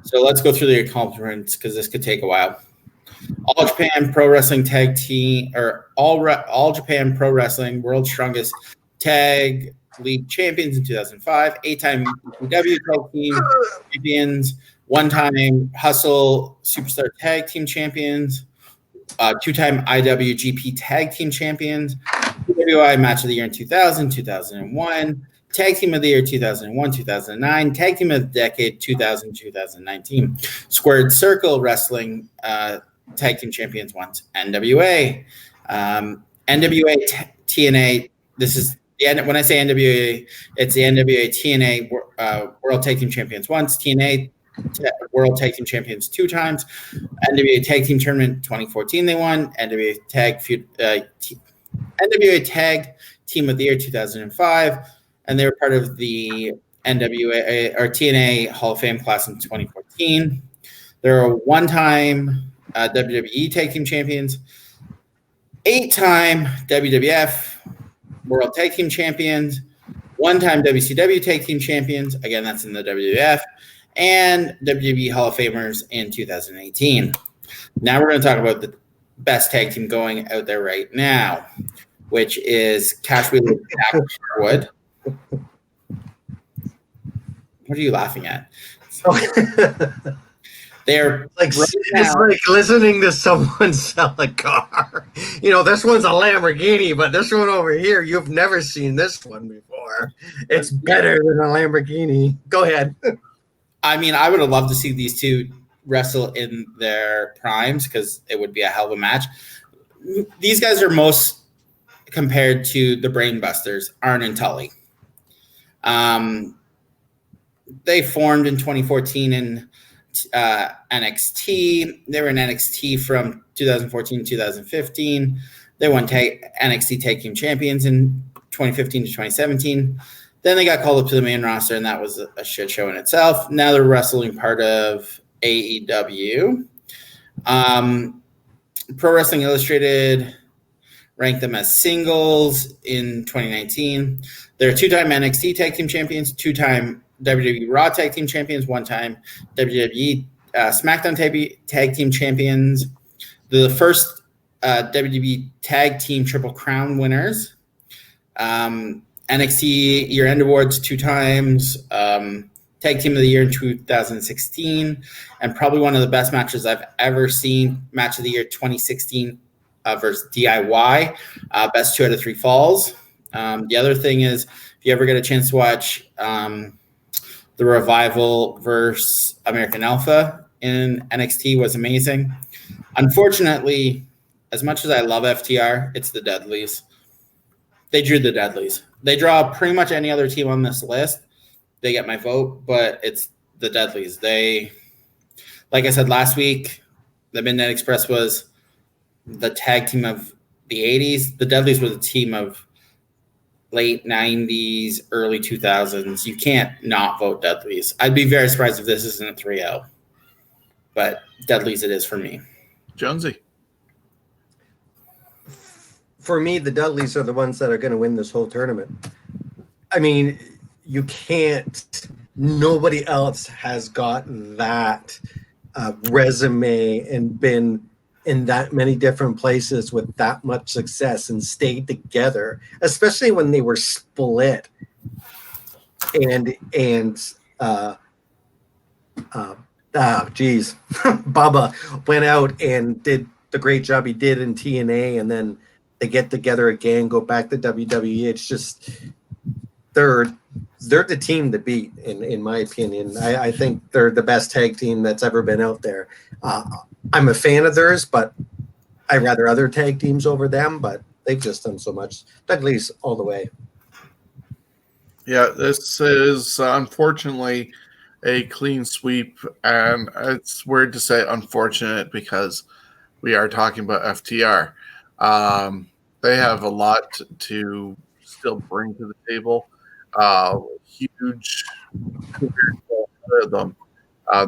So let's go through the accomplishments because this could take a while. All Japan Pro Wrestling Tag Team, or All Japan Pro Wrestling World's Strongest Tag League Champions in 2005, 8-time ECW Tag Team Champions, 1-time Hustle Superstar Tag Team Champions, 2-time IWGP Tag Team Champions, PWI Match of the Year in 2000, 2001, Tag Team of the Year 2001, 2009, Tag Team of the Decade 2000, 2019, Squared Circle Wrestling Tag Team Champions once, NWA, NWA TNA. This is when I say NWA, it's the NWA TNA World Tag Team Champions once, TNA World Tag Team Champions 2 times, NWA Tag Team Tournament 2014 they won, NWA Tag Team of the Year 2005, and they were part of the NWA or TNA Hall of Fame class in 2014. They're 1-time WWE Tag Team Champions, 8-time WWF World Tag Team Champions, 1-time WCW Tag Team Champions. Again, that's in the WWF, and WWE Hall of Famers in 2018. Now we're going to talk about the best tag team going out there right now, which is Cash Wheeler and Sherwood. What are you laughing at? They're it's like listening to someone sell a car. This one's a Lamborghini, but this one over here, you've never seen this one before. It's better than a Lamborghini. Go ahead. I mean, I would have loved to see these two wrestle in their primes because it would be a hell of a match. These guys are most compared to the Brainbusters, Arn and Tully. They formed in 2014 in NXT. They were in NXT from 2014 to 2015. They won NXT Tag Team Champions in 2015 to 2017. Then they got called up to the main roster, and that was a shit show in itself. Now they're wrestling part of AEW. Pro Wrestling Illustrated ranked them as singles in 2019. They're 2-time NXT Tag Team Champions, 2-time WWE Raw Tag Team Champions, 1-time WWE SmackDown Tag Team Champions. The first WWE Tag Team Triple Crown winners. NXT Year-End Awards 2 times. Tag Team of the Year in 2016. And probably one of the best matches I've ever seen. Match of the Year 2016 versus DIY. Best 2 out of 3 falls. The other thing is, if you ever get a chance to watch the Revival versus American Alpha in NXT, was amazing. Unfortunately, as much as I love FTR, it's the Dudleys. They drew the Dudleys. They draw pretty much any other team on this list. They get my vote, but it's the Dudleys. They, like I said last week, the Midnight Express was the tag team of the 80s. The Dudleys were the team of late 90s, early 2000s. You can't not vote Dudleys. I'd be very surprised if this isn't a 3-0. But Dudleys it is for me. Jonesy. For me, the Dudleys are the ones that are going to win this whole tournament. I mean, you can't. Nobody else has got that resume and been in that many different places with that much success and stayed together, especially when they were split. Bubba went out and did the great job he did in TNA, and then they get together again, go back to WWE. It's just they're the team to beat, in my opinion. I think they're the best tag team that's ever been out there. I'm a fan of theirs, but I'd rather other tag teams over them. But they've just done so much. Dudley's all the way. Yeah, this is unfortunately a clean sweep, and it's weird to say unfortunate because we are talking about FTR. They have a lot to still bring to the table. Huge careers ahead of them.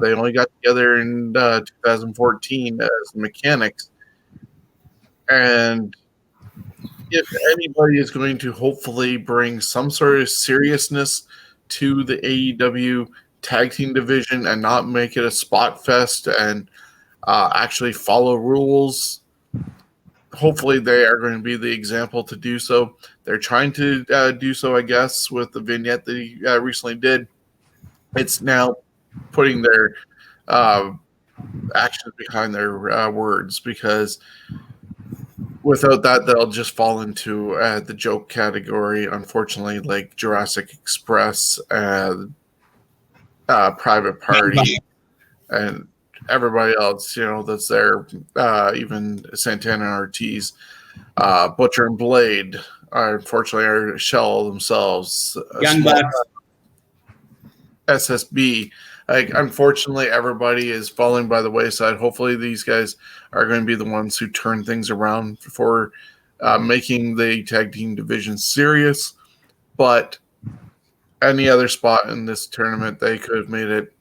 They only got together in 2014 as mechanics, and if anybody is going to hopefully bring some sort of seriousness to the AEW tag team division and not make it a spot fest and actually follow rules, hopefully they are going to be the example to do so. They're trying to do so, I guess, with the vignette that he recently did. It's now putting their actions behind their words, because without that, they'll just fall into the joke category, unfortunately, like Jurassic Express and Private Party and everybody else, that's there, even Santana and Ortiz, Butcher and Blade, unfortunately, are a shell themselves. Young Bucks. SSB. Like, unfortunately, everybody is falling by the wayside. Hopefully, these guys are going to be the ones who turn things around for making the tag team division serious. But any other spot in this tournament, they could have made it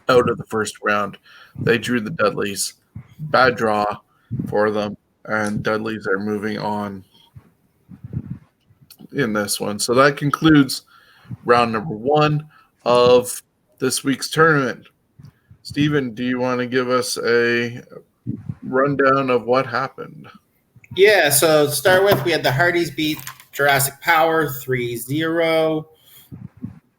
out of the first round. They drew the Dudleys. Bad draw for them, and Dudleys are moving on in this one. So that concludes round number 1 of this week's tournament. Steven, do you want to give us a rundown of what happened? Yeah, so to start with, we had the Hardys beat Jurassic Power 3-0.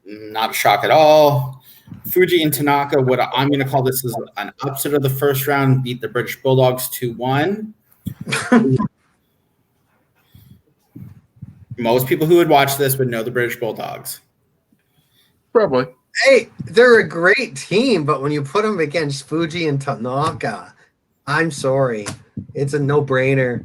Not a shock at all. Fuji and Tanaka, what I'm going to call this is an upset of the first round, beat the British Bulldogs 2-1. Most people who would watch this would know the British Bulldogs. Probably. Hey, they're a great team, but when you put them against Fuji and Tanaka, I'm sorry. It's a no-brainer.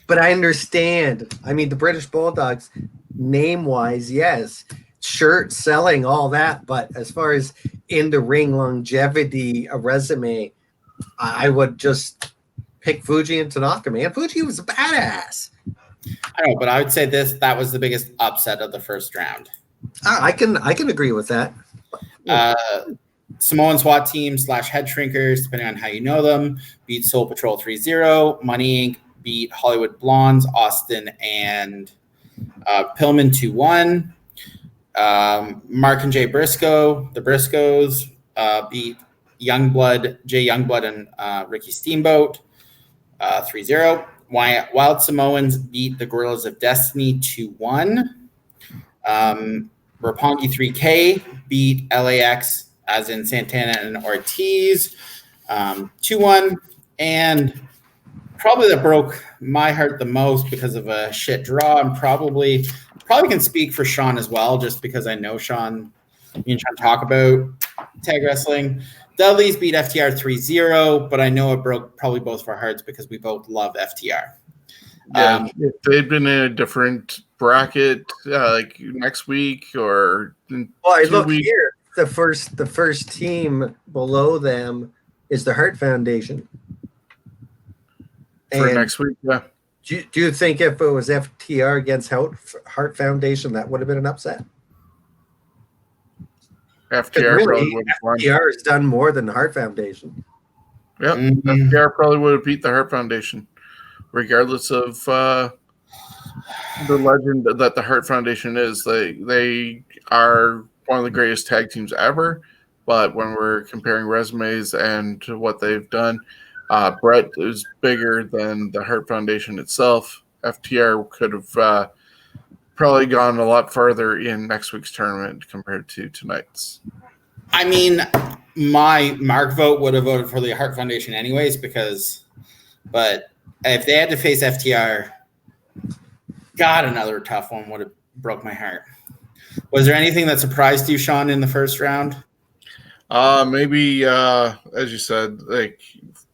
But I understand. I mean, the British Bulldogs, name-wise, yes. Shirt selling, all that. But as far as in-the-ring longevity, a resume, I would just pick Fuji and Tanaka, man. Fuji was a badass. I know, but I would say that was the biggest upset of the first round. I can agree with that. Samoan SWAT team / head shrinkers, depending on how you know them, beat Soul Patrol 3-0. Money Inc. beat Hollywood Blondes, Austin, and Pillman 2-1. Mark and Jay Briscoe, the Briscoes, beat Jay Youngblood and Ricky Steamboat 3-0. Wild Samoans beat the Gorillas of Destiny 2-1. Roppongi 3K beat LAX, as in Santana and Ortiz, 2-1. And probably that broke my heart the most because of a shit draw. And probably can speak for Shawn as well, just because I know Shawn. Me and Shawn talk about tag wrestling. Dudley's beat FTR 3-0, but I know it broke probably both of our hearts because we both love FTR. Yeah, if they'd been in a different bracket, like next week or look here. The first team below them is the Hart Foundation. For next week, yeah. Do you think if it was FTR against Hart Foundation, that would have been an upset? FTR has done more than the Hart Foundation. Yep, FTR probably would have beat the Hart Foundation, regardless of the legend that the Hart Foundation is. They are one of the greatest tag teams ever, but when we're comparing resumes and what they've done, Brett is bigger than the Hart Foundation itself. FTR could have probably gone a lot farther in next week's tournament compared to tonight's. I mean, my Mark vote would have voted for the Hart Foundation anyways, but if they had to face FTR, God, another tough one would have broke my heart. Was there anything that surprised you, Shawn, in the first round? Maybe, as you said, like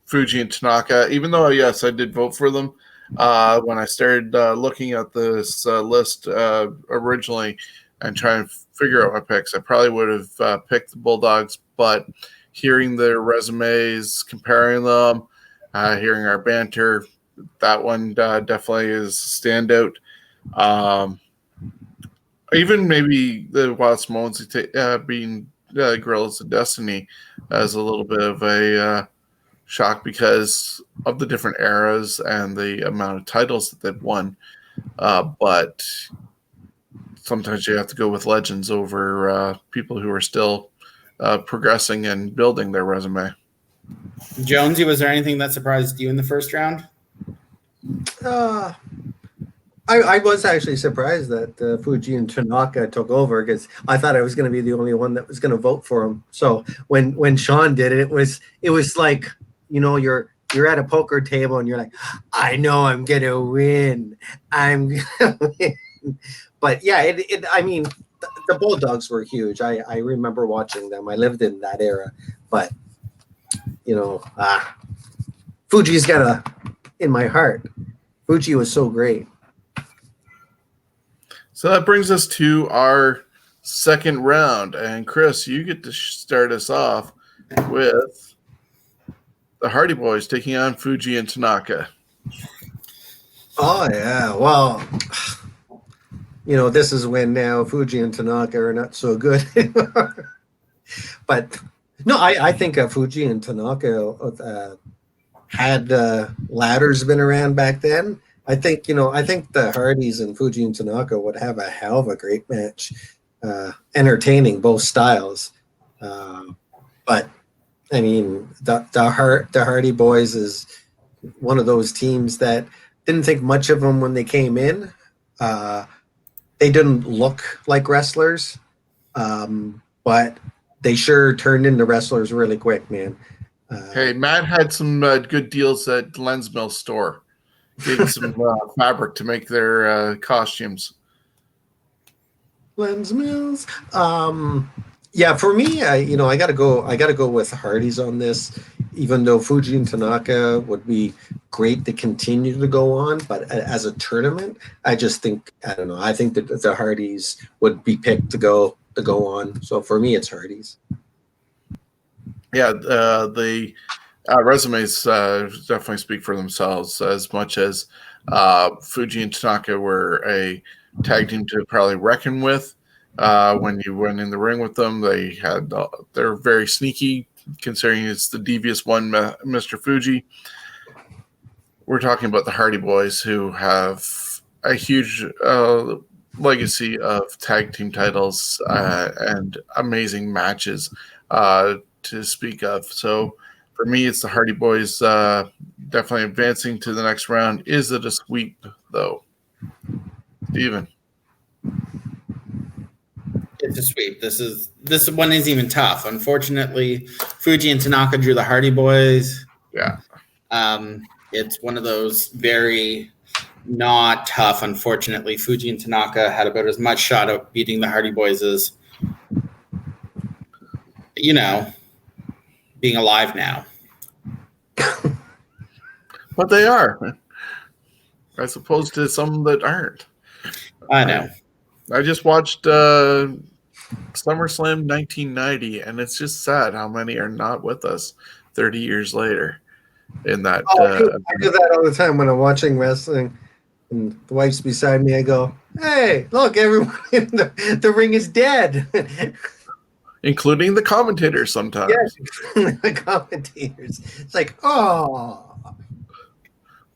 Fuji and Tanaka, even though, yes, I did vote for them, When I started looking at this list originally and trying to figure out my picks, I probably would have picked the Bulldogs, but hearing their resumes, comparing them, hearing our banter, that one definitely is a standout. Even maybe the Wild Samoans being Gorillas of Destiny as a little bit of a shock because of the different eras and the amount of titles that they've won. But sometimes you have to go with legends over people who are still progressing and building their resume. Jonesy, was there anything that surprised you in the first round? I was actually surprised that Fuji and Tanaka took over because I thought I was going to be the only one that was going to vote for him. So when Shawn did it, it was like, you know, you're at a poker table and you're like, I know I'm going to win. I'm going to win. But yeah, I mean, the Bulldogs were huge. I remember watching them. I lived in that era. But, you know, Fuji's got in my heart. Fuji was so great. So that brings us to our second round. And Chris, you get to start us off with the Hardy Boys taking on Fuji and Tanaka. Oh, yeah. Well, you know, this is when now Fuji and Tanaka are not so good anymore. But no, I think Fuji and Tanaka had ladders been around back then. I think the Hardys and Fuji and Tanaka would have a hell of a great match, entertaining both styles. But I mean, the Hardy Boys is one of those teams that didn't think much of them when they came in. They didn't look like wrestlers, but they sure turned into wrestlers really quick, man. Hey, Matt had some good deals at Lens Mill store. Getting some fabric to make their costumes. Lens Mills. Yeah, for me, I gotta go with Hardys on this. Even though Fuji and Tanaka would be great to continue to go on, but as a tournament, I just think I don't know. I think that the Hardys would be picked to go on. So for me, it's Hardys. Yeah, the resumes definitely speak for themselves. As much as Fuji and Tanaka were a tag team to probably reckon with. When you went in the ring with them, they're very sneaky, considering it's the devious one, Mr. Fuji. We're talking about the Hardy Boys, who have a huge legacy of tag team titles and amazing matches to speak of. So for me, it's the Hardy Boys definitely advancing to the next round. Is it a sweep, though? Steven? It's a sweep. This one isn't even tough. Unfortunately, Fuji and Tanaka drew the Hardy Boys. Yeah. It's one of those very not tough. Unfortunately, Fuji and Tanaka had about as much shot at beating the Hardy Boys as, you know, being alive now. But they are, as opposed to some that aren't. I know. I just watched SummerSlam 1990, and it's just sad how many are not with us 30 years later in that. I do that all the time when I'm watching wrestling, and the wife's beside me. I go, "Hey, look, everyone in the ring is dead." Including the commentators sometimes. Yes, the commentators. It's like, oh.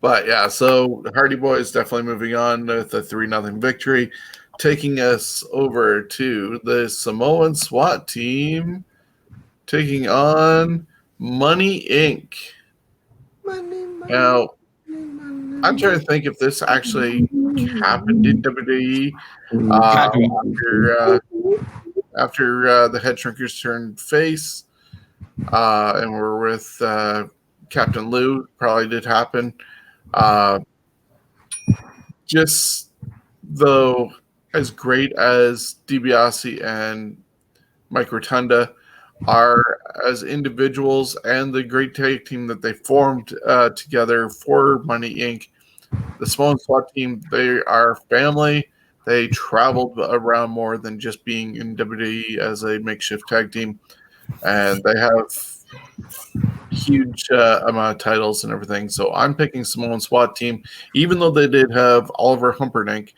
But yeah, so Hardy Boys definitely moving on with a 3-0 victory, taking us over to the Samoan SWAT team, taking on Money Inc. Now, I'm trying to think if this actually happened in WWE after the Head Shrinkers turned face, and we're with Captain Lou. Probably did happen. Just though, as great as DiBiase and Mike Rotunda are as individuals and the great tag team that they formed together for Money Inc., the Samoan SWAT team, they are family. They traveled around more than just being in WWE as a makeshift tag team, and they have huge amount of titles and everything. So I'm picking Samoan SWAT team, even though they did have Oliver Humperdinck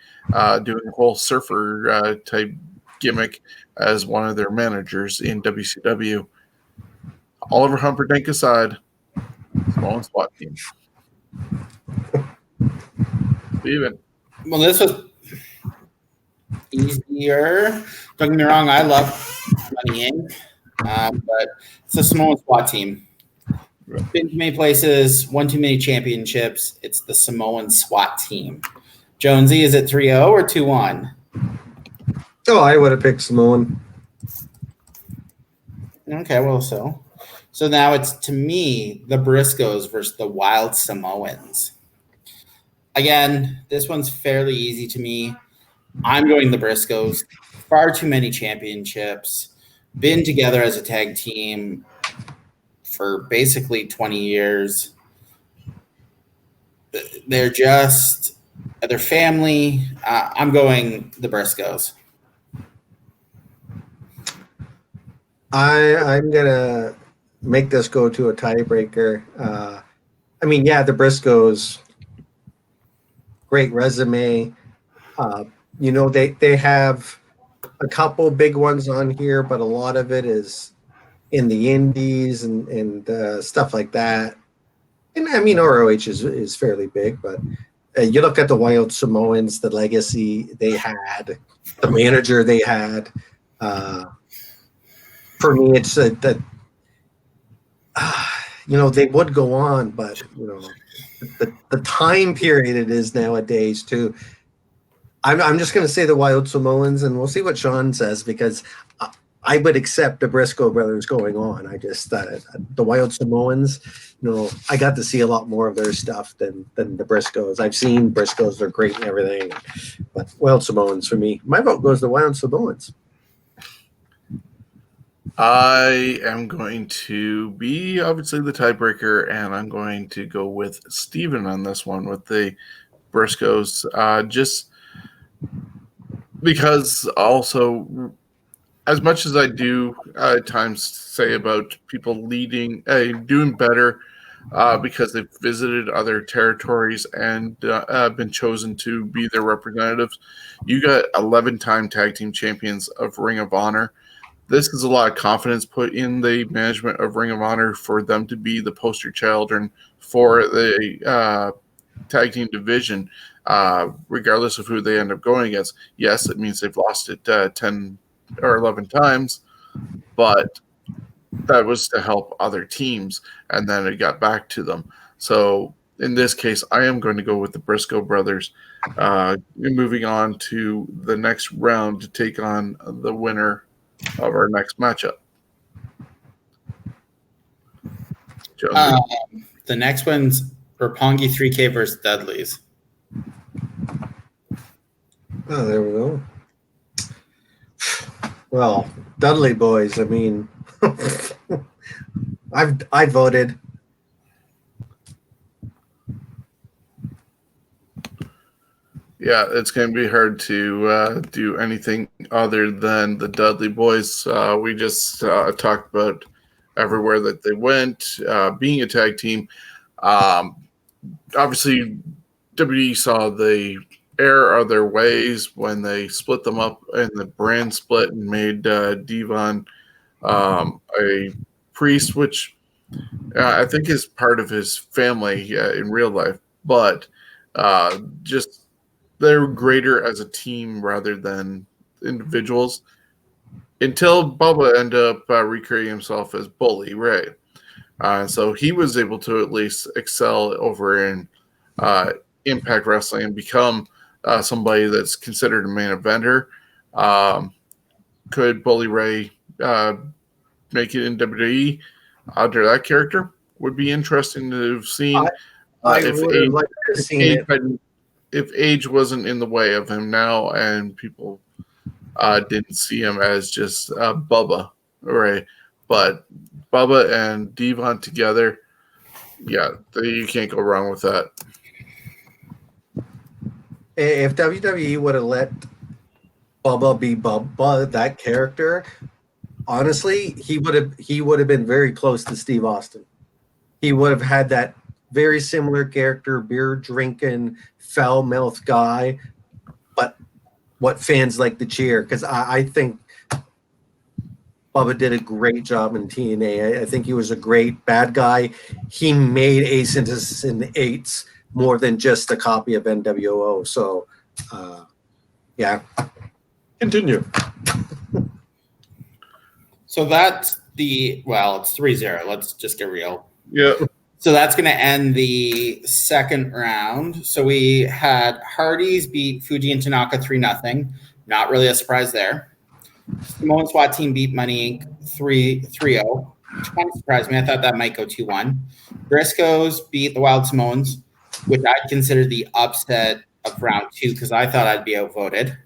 doing a whole surfer type gimmick as one of their managers in WCW. Oliver Humperdinck aside, Samoan SWAT team. Steven. Well, this was easier. Don't get me wrong, I love Money Inc., but it's a Samoan SWAT team. Been too many places, won too many championships. It's the Samoan SWAT team. Jonesy, is it 3-0 or 2-1? Oh, I would have picked Samoan. Okay, well, so now it's, to me, the Briscoes versus the Wild Samoans. Again, this one's fairly easy to me. I'm going the Briscoes. Far too many championships. Been together as a tag team for basically 20 years. They're family. I'm going the Briscoes. I'm gonna make this go to a tiebreaker. I mean, yeah, the Briscoes, great resume. They have a couple big ones on here, but a lot of it is in the indies and stuff like that. And I mean, ROH is fairly big, but you look at the Wild Samoans, the legacy they had, the manager they had. For me, it's that they would go on, but the time period it is nowadays too. I'm just going to say the Wild Samoans, and we'll see what Shawn says, because I would accept the Briscoe brothers going on. I just the Wild Samoans, I got to see a lot more of their stuff than the Briscoes. I've seen Briscoes; they're great and everything, but Wild Samoans for me. My vote goes to Wild Samoans. I am going to be obviously the tiebreaker, and I'm going to go with Steven on this one with the Briscoes. Just because also, as much as I do at times say about people doing better because they've visited other territories and been chosen to be their representatives, you got 11-time tag team champions of Ring of Honor. This is a lot of confidence put in the management of Ring of Honor for them to be the poster children for the tag team division, regardless of who they end up going against. Yes, it means they've lost it 10 or 11 times, but that was to help other teams, and then it got back to them. So in this case, I am going to go with the Briscoe brothers, moving on to the next round to take on the winner of our next matchup. The next one's Roppongi 3K versus Dudley's. Oh, there we go. Well, Dudley boys, I mean, I voted. Yeah, it's going to be hard to do anything other than the Dudley boys. We just talked about everywhere that they went, being a tag team. Obviously, WWE saw the error of their ways when they split them up in the brand split and made Devon a priest, which I think is part of his family in real life. But just they're greater as a team rather than individuals until Bubba ended up recreating himself as Bully Ray. So he was able to at least excel over in Impact Wrestling and become somebody that's considered a main eventer. Could Bully Ray make it in WWE under that character? Would be interesting to have seen. I would have liked to have seen it. If age wasn't in the way of him now and people didn't see him as just Bubba, right? But Bubba and Devon together, yeah, you can't go wrong with that. If WWE would have let Bubba be Bubba, that character, honestly, he would have been very close to Steve Austin. He would have had that very similar character, beer drinking, foul mouthed guy, but what fans like to cheer. Because I think Bubba did a great job in TNA. I think he was a great bad guy. He made Ace and Eights more than just a copy of NWO. So, yeah. Continue. So that's it's 3-0. Let's just get real. Yeah. So that's going to end the second round. So we had Hardys beat Fuji and Tanaka 3-0. Not really a surprise there. Samoan SWAT team beat Money Inc. 3-0, which kind of surprised me. I thought that might go 2-1. Briscoes beat the Wild Samoans, which I'd consider the upset of round 2 because I thought I'd be outvoted.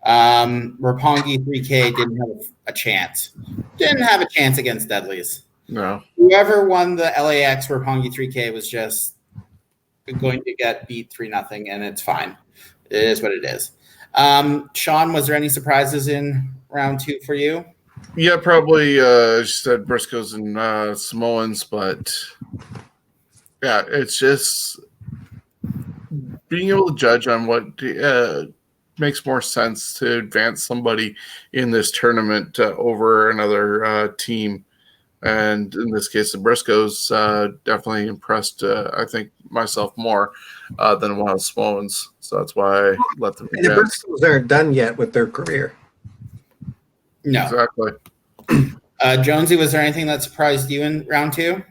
Roppongi 3K didn't have a chance. Didn't have a chance against Deadlies. No. Whoever won the LAX Roppongi 3K was just going to get beat 3-0, and it's fine. It is what it is. Shawn, was there any surprises in round 2 for you? Yeah, probably she said Briscoes and Samoans, but yeah, it's just being able to judge on what makes more sense to advance somebody in this tournament over another team. And in this case, the Briscoes definitely impressed, I think, myself more than one of the Samoans. So that's why I let them And the advance. Briscoes aren't done yet with their career. No. Exactly. Jonesy, was there anything that surprised you in round 2?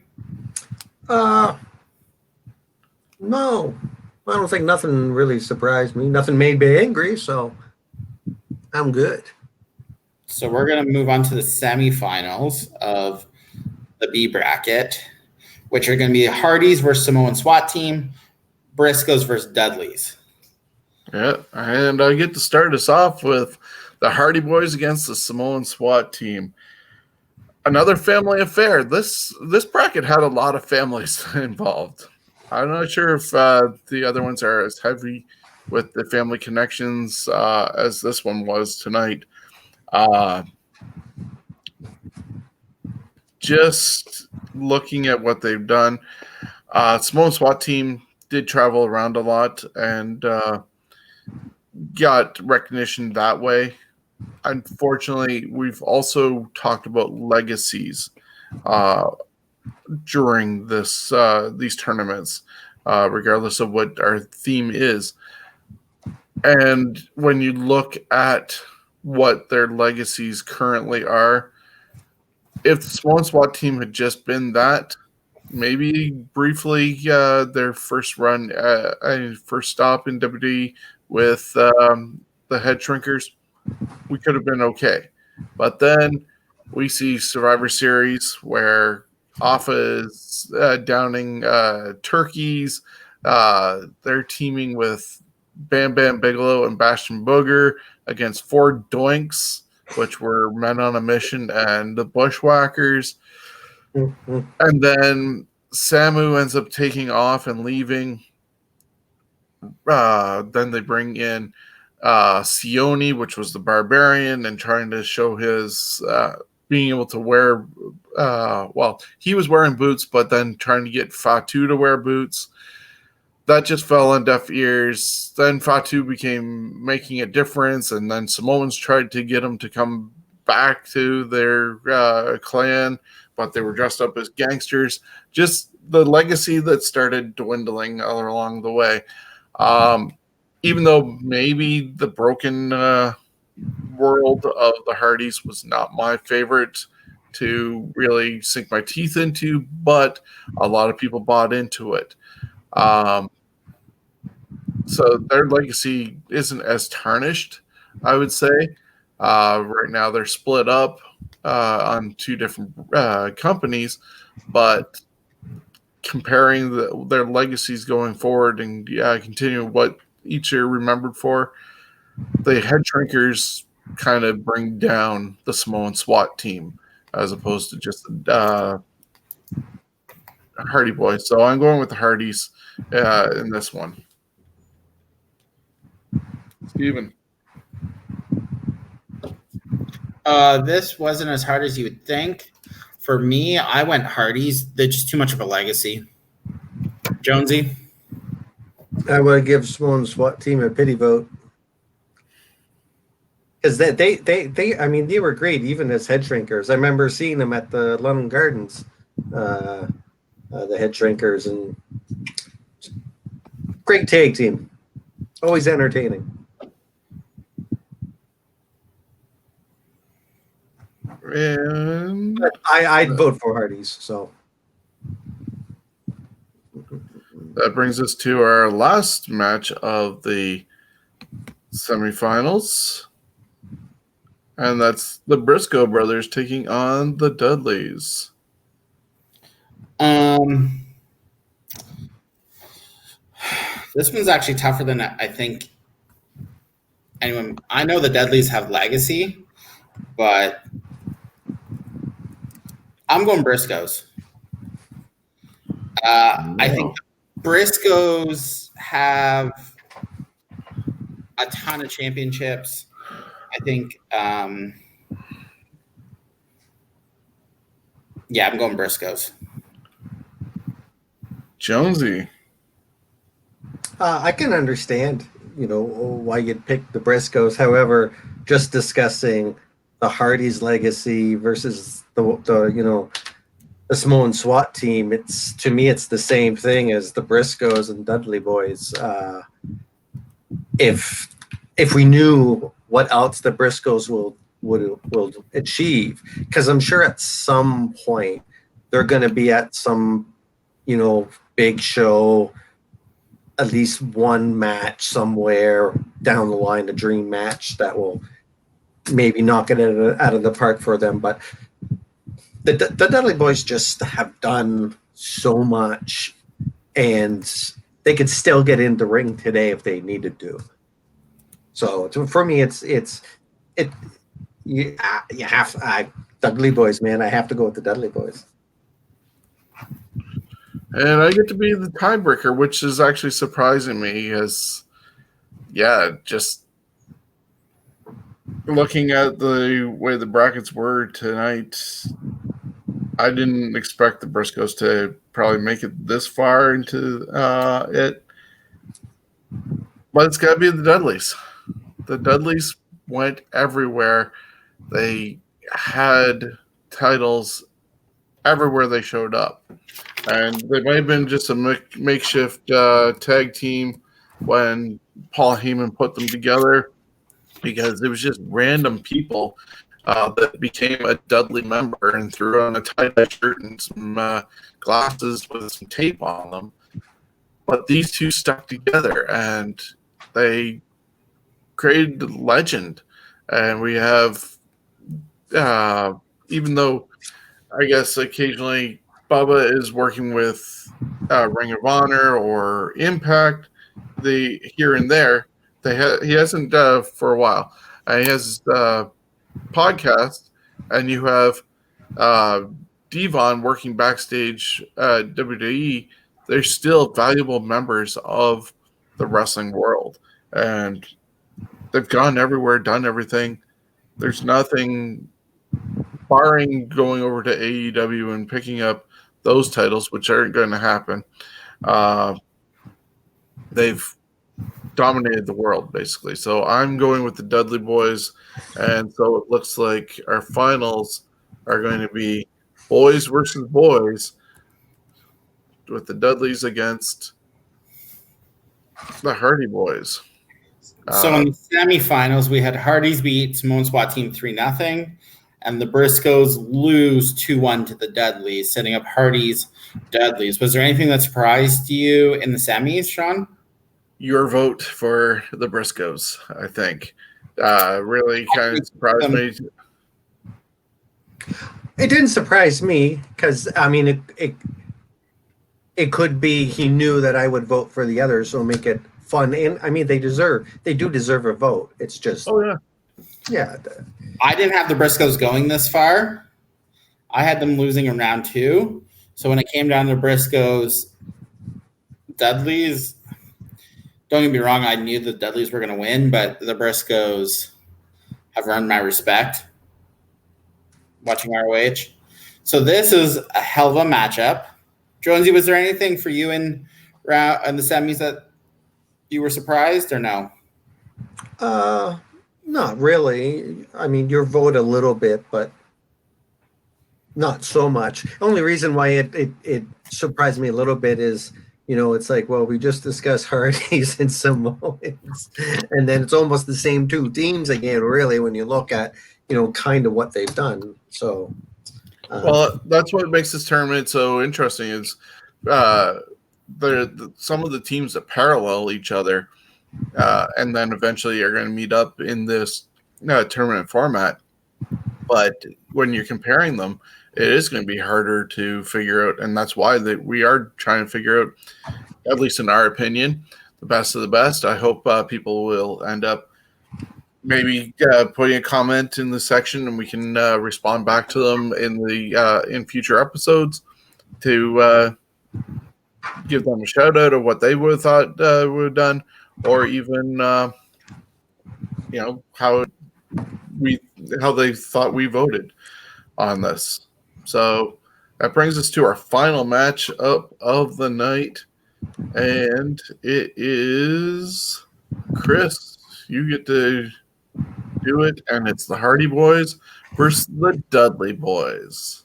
No. I don't think nothing really surprised me. Nothing made me angry, so I'm good. So we're going to move on to the semifinals of the B bracket, which are going to be Hardys versus Samoan SWAT team, Briscoes versus Dudleys. Yeah, and I get to start us off with the Hardy Boys against the Samoan SWAT team. Another family affair. This bracket had a lot of families involved. I'm not sure if the other ones are as heavy with the family connections as this one was tonight. Just looking at what they've done, Samoan SWAT team did travel around a lot and got recognition that way. Unfortunately, we've also talked about legacies during these tournaments, regardless of what our theme is. And when you look at what their legacies currently are, if the Samoan SWAT team had just been that, maybe briefly their first stop in WWE with the Head Shrinkers, we could have been okay. But then we see Survivor Series where Alpha is downing turkeys. They're teaming with Bam Bam Bigelow and Bastion Booger against 4 Doinks, which were Men on a Mission and the Bushwhackers. Mm-hmm. And then Samu ends up taking off and leaving. Then they bring in Sione, which was the Barbarian, and trying to show his being able to wear. He was wearing boots, but then trying to get Fatu to wear boots. That just fell on deaf ears. Then Fatu became making a difference, and then Samoans tried to get him to come back to their clan, but they were dressed up as gangsters. Just the legacy that started dwindling all along the way. Even though maybe the broken world of the Hardys was not my favorite to really sink my teeth into, but a lot of people bought into it. So their legacy isn't as tarnished, I would say. Right now they're split up on 2 different companies, but comparing their legacies going forward and continuing what each are remembered for, the Head Shrinkers kind of bring down the Samoan SWAT team as opposed to just the Hardy Boys. So I'm going with the Hardys in this one. Steven. This wasn't as hard as you would think. For me, I went Hardys. They're just too much of a legacy. Jonesy? I would give Simone's SWAT team a pity vote. Because I mean, they were great even as head shrinkers. I remember seeing them at the London Gardens, the head shrinkers, and great tag team, always entertaining. And But I'd vote for Hardy's. So that brings us to our last match of the semifinals. And that's the Briscoe brothers taking on the Dudleys. This one's actually tougher than I think anyone. I know the Dudleys have legacy, but I'm going Briscoes. I think Briscoes have a ton of championships. I think, yeah, I'm going Briscoes. Jonesy. I can understand, why you'd pick the Briscoes. However, just discussing the Hardys' legacy versus the Samoan SWAT team, to me it's the same thing as the Briscoes and Dudley boys. If we knew what else the Briscoes will achieve, because I'm sure at some point they're going to be at some big show, at least one match somewhere down the line, a dream match that will maybe knock it out of the park for them. But the Dudley boys just have done so much, and they could still get in the ring today if they needed to. So for me, Dudley boys, man. I have to go with the Dudley boys. And I get to be the tiebreaker, which is actually surprising me as, just looking at the way the brackets were tonight, I didn't expect the Briscoes to probably make it this far into it. But it's got to be the Dudleys. The Dudleys went everywhere. They had titles everywhere they showed up. And they might have been just a makeshift tag team when Paul Heyman put them together, because it was just random people that became a Dudley member and threw on a tie-dye shirt and some glasses with some tape on them. But these two stuck together, and they created a legend. And we have, even though I guess occasionally Bubba is working with Ring of Honor or Impact, here and there. He hasn't for a while. He has podcast, and you have Devon working backstage at WWE. They're still valuable members of the wrestling world, and they've gone everywhere, done everything. There's nothing, barring going over to AEW and picking up those titles, which aren't going to happen. They've dominated the world, basically. So I'm going with the Dudley boys, and so it looks like our finals are going to be boys versus boys, with the Dudleys against the Hardy boys. So in the semifinals, we had Hardys beat Samoan SWAT team 3-0, and the Briscoes lose 2-1 to the Dudleys, setting up Hardys Dudleys. Was there anything that surprised you in the semis, Shawn? Your vote for the Briscoes, I think, really kind of surprised me. It didn't surprise me because, I mean, it could be he knew that I would vote for the others, so make it fun. And I mean, they do deserve a vote. It's just, yeah. I didn't have the Briscoes going this far. I had them losing in round 2. So when it came down to Briscoes, Dudleys, don't get me wrong, I knew the Dudleys were going to win, but the Briscoes have earned my respect watching ROH. So this is a hell of a matchup. Jonesy, was there anything for you in the semis that you were surprised or no? Not really. I mean, your vote a little bit, but not so much. Only reason why it surprised me a little bit is, it's like, well, we just discussed Hardys and Samoans, and then it's almost the same two teams again, really, when you look at, kind of what they've done. So, well, that's what makes this tournament so interesting is some of the teams that parallel each other, and then eventually are going to meet up in this tournament format. But when you're comparing them, it is going to be harder to figure out, and that's why we are trying to figure out, at least in our opinion, the best of the best. I hope people will end up maybe putting a comment in the section, and we can respond back to them in future episodes to give them a shout out of what they would have thought would have done, or even how they thought we voted on this. So that brings us to our final match up of the night, and it is Chris. You get to do it, and it's the Hardy Boys versus the Dudley Boys.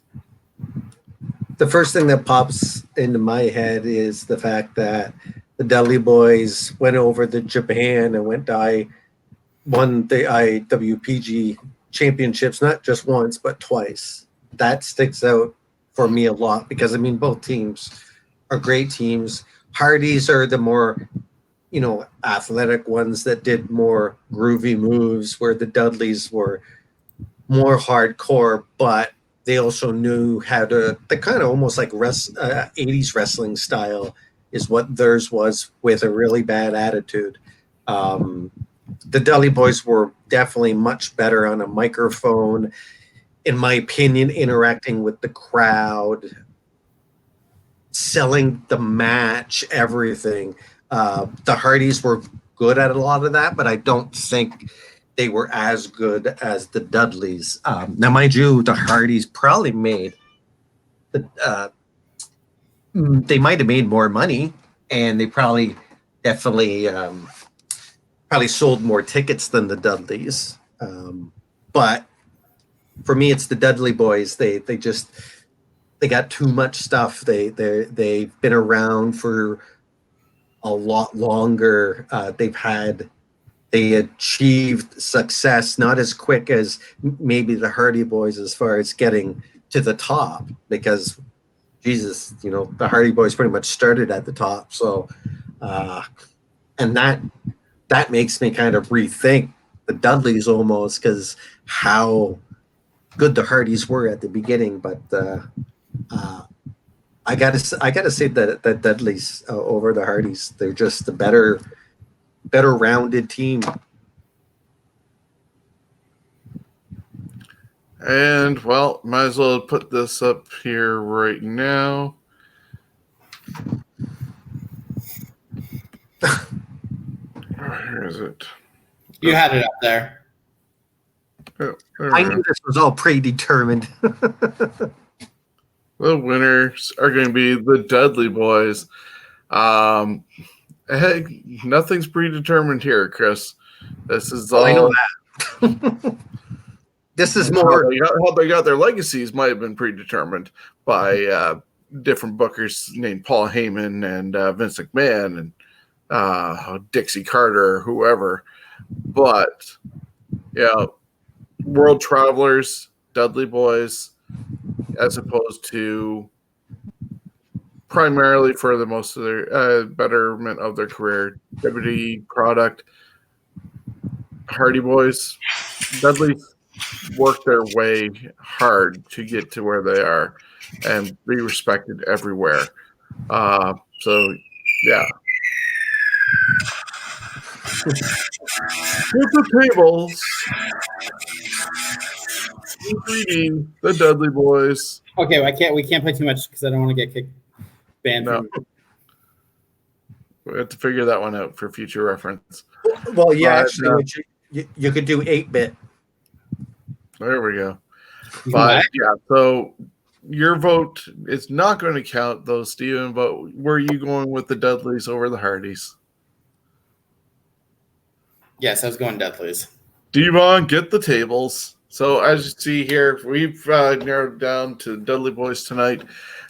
The first thing that pops into my head is the fact that the Dudley Boys went over to Japan and won the IWPG championships, not just once, but twice. That sticks out for me a lot because, I mean, both teams are great teams. Hardys are the more, athletic ones that did more groovy moves, where the Dudleys were more hardcore, but they also knew how to, the kind of almost like 80s wrestling style is what theirs was, with a really bad attitude. The Dudley Boys were definitely much better on a microphone, in my opinion, interacting with the crowd, selling the match, everything. The Hardys were good at a lot of that, but I don't think they were as good as the Dudleys. Now, mind you, the Hardys probably made they might have made more money, and they probably sold more tickets than the Dudleys. But for me, it's the Dudley Boys. They got too much stuff. They've been around for a lot longer. They achieved success, not as quick as maybe the Hardy Boys as far as getting to the top, because Jesus, the Hardy Boys pretty much started at the top. So, and that makes me kind of rethink the Dudleys almost, because how good the Hardys were at the beginning. But I gotta say that Dudleys over the Hardys, they're just the better rounded team. And, well, might as well put this up here right now. Where is it? You had it up there. Oh, I knew this was all predetermined. The winners are going to be the Dudley Boys. Hey, nothing's predetermined here, Chris. This is all. I know that. This is more how they got their legacies might have been predetermined by different bookers named Paul Heyman and Vince McMahon and Dixie Carter or whoever. But World Travelers, Dudley Boys, as opposed to primarily for the most of their betterment of their career, WWE product, Hardy Boys, Dudleys worked their way hard to get to where they are and be respected everywhere. So, yeah. With the tables, including the Dudley Boys. Okay, we can't play too much because I don't want to get banned. No. We have to figure that one out for future reference. Well, yeah, But, actually, what you could do 8-bit. There we go. What? But yeah, so your vote is not going to count, though, Steven. But were you going with the Dudleys over the Hardys? Yes, I was going Dudleys. Devon, get the tables. So as you see here, we've narrowed down to Dudley Boys tonight.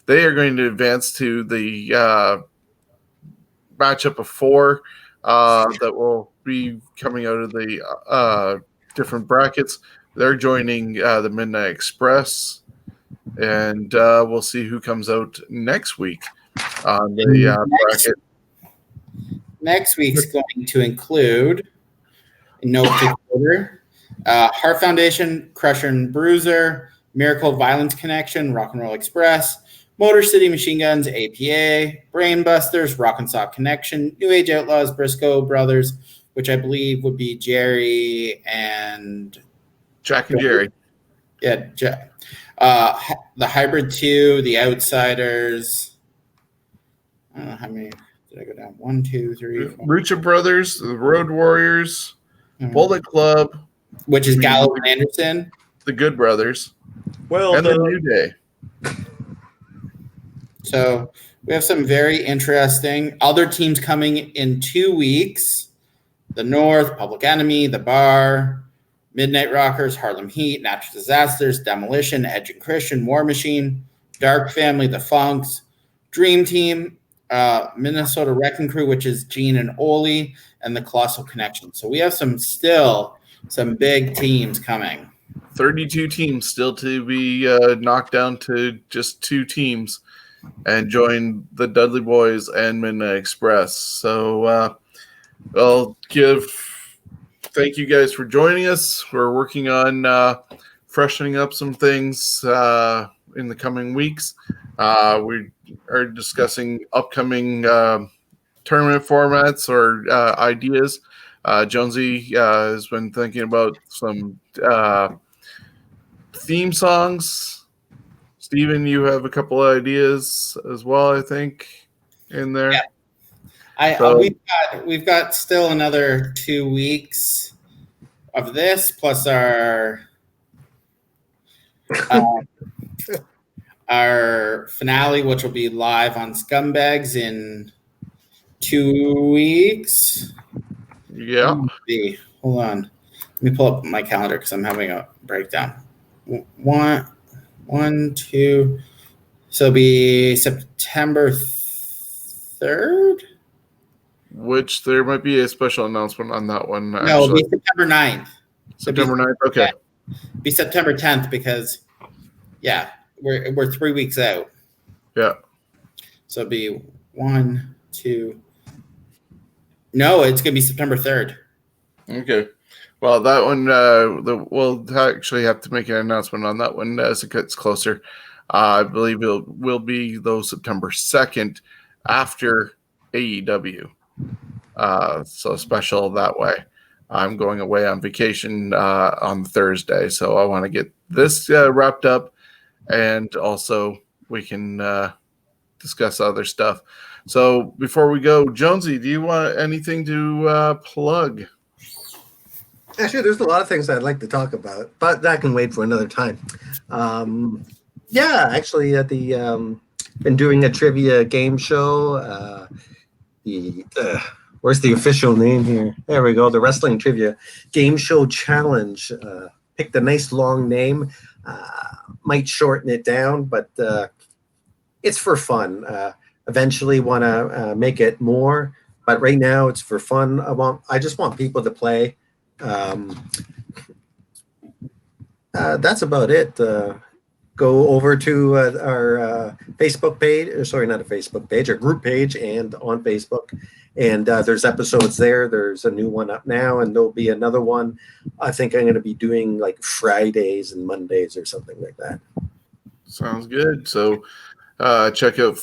They are going to advance to the matchup of 4 that will be coming out of the different brackets. They're joining the Midnight Express, and we'll see who comes out next week on the bracket. Next week's going to include, in no particular order, Heart Foundation, Crusher and Bruiser, Miracle Violence Connection, Rock and Roll Express, Motor City Machine Guns, APA, Brain Busters, Rock and Sock Connection, New Age Outlaws, Briscoe Brothers, which I believe would be Jerry and Jack and Jerry. Yeah, the Hybrid 2, the Outsiders. I don't know how many did I go down? 1, 2, 3, 4. Lucha Brothers, the Road Warriors, Bullet Club, which is Gallo and Anderson. the Good Brothers, Well, and the New Day. So we have some very interesting other teams coming in 2 weeks. The North, Public Enemy, The Bar, Midnight Rockers, Harlem Heat, Natural Disasters, Demolition, Edge and Christian, War Machine, Dark Family, The Funks, Dream Team, Minnesota Wrecking Crew, which is Gene and Oli, and the Colossal Connection. So we have some big teams coming. 32 teams still to be knocked down to just 2 teams and join the Dudley Boys and Midnight Express. So I'll thank you guys for joining us. We're working on freshening up some things in the coming weeks. We are discussing upcoming tournament formats or ideas. Jonesy has been thinking about some theme songs. Steven, you have a couple of ideas as well, I think, in there. Yeah. We've got still another 2 weeks of this, plus our finale, which will be live on Scumbags in 2 weeks. Yeah. Hold on. Let me pull up my calendar because I'm having a breakdown. 1, 2. So it'll be September 3rd? Which there might be a special announcement on that one. No, it'll be September 9th. September 9th? Okay. It'll be September 10th because, we're 3 weeks out. Yeah. So it'll be 1, 2. No, it's going to be September 3rd. Okay. Well, that one, we'll actually have to make an announcement on that one as it gets closer. I believe it will be, though, September 2nd after AEW. So special that way. I'm going away on vacation on Thursday, so I want to get this wrapped up, and also we can discuss other stuff. So before we go, Jonesy, do you want anything to plug? Actually, there's a lot of things I'd like to talk about, but that can wait for another time. Actually, been doing a trivia game show. Where's the official name here? There we go. The Wrestling Trivia Game Show Challenge. Picked a nice long name. Might shorten it down, but it's for fun. Eventually want to make it more, but right now it's for fun. I just want people to play. That's about it. Go over to our Facebook page. Sorry, not a Facebook page, our group page, and on Facebook. And there's episodes there. There's a new one up now, and there'll be another one. I think I'm going to be doing like Fridays and Mondays or something like that. Sounds good. So check out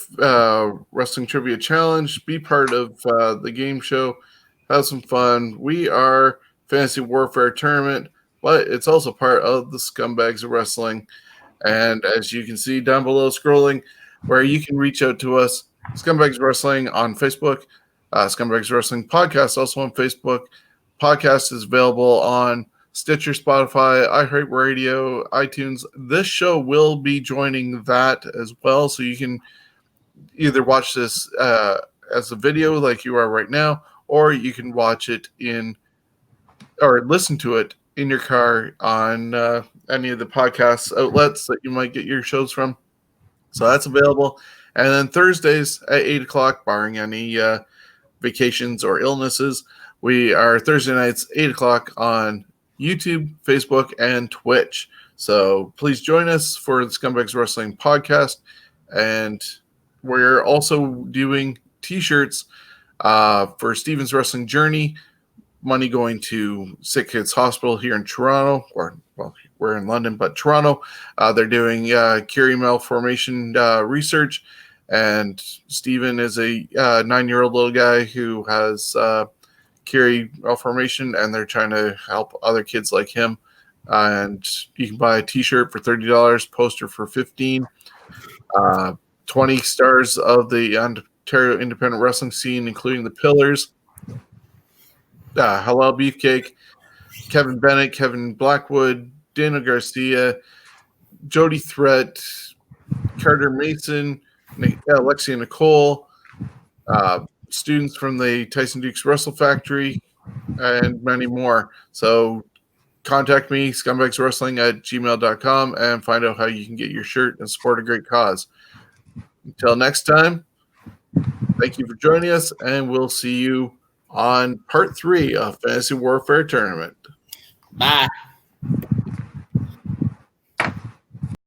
Wrestling Trivia Challenge. Be part of the game show. Have some fun. We are Fantasy Warfare Tournament, but it's also part of the Scumbags of Wrestling. And as you can see down below scrolling, where you can reach out to us, Scumbags Wrestling on Facebook, Scumbags Wrestling Podcast, also on Facebook. Podcast is available on Stitcher, Spotify, iHeartRadio, iTunes. This show will be joining that as well, so you can either watch this as a video like you are right now, or you can watch it or listen to it in your car on any of the podcast outlets that you might get your shows from. So that's available. And then Thursdays at 8 o'clock, barring any vacations or illnesses, we are Thursday nights, 8 o'clock on YouTube, Facebook, and Twitch. So please join us for the Scumbags Wrestling Podcast. And we're also doing t-shirts for Steven's Wrestling Journey. Money going to Sick Kids Hospital here in Toronto, we're in London, but Toronto. They're doing Curie malformation research, and Steven is a 9-year-old little guy who has Curie malformation, and they're trying to help other kids like him. And you can buy a t-shirt for $30, poster for $15. 20 stars of the Ontario independent wrestling scene, including the Pillars, Halal Beefcake, Kevin Bennett, Kevin Blackwood, Daniel Garcia, Jody Threat, Carter Mason, Alexia Nicole, students from the Tyson Dukes Wrestle Factory, and many more. So contact me, scumbagswrestling@gmail.com, and find out how you can get your shirt and support a great cause. Until next time, thank you for joining us, and we'll see you on part 3 of Fantasy Warfare Tournament. Bye.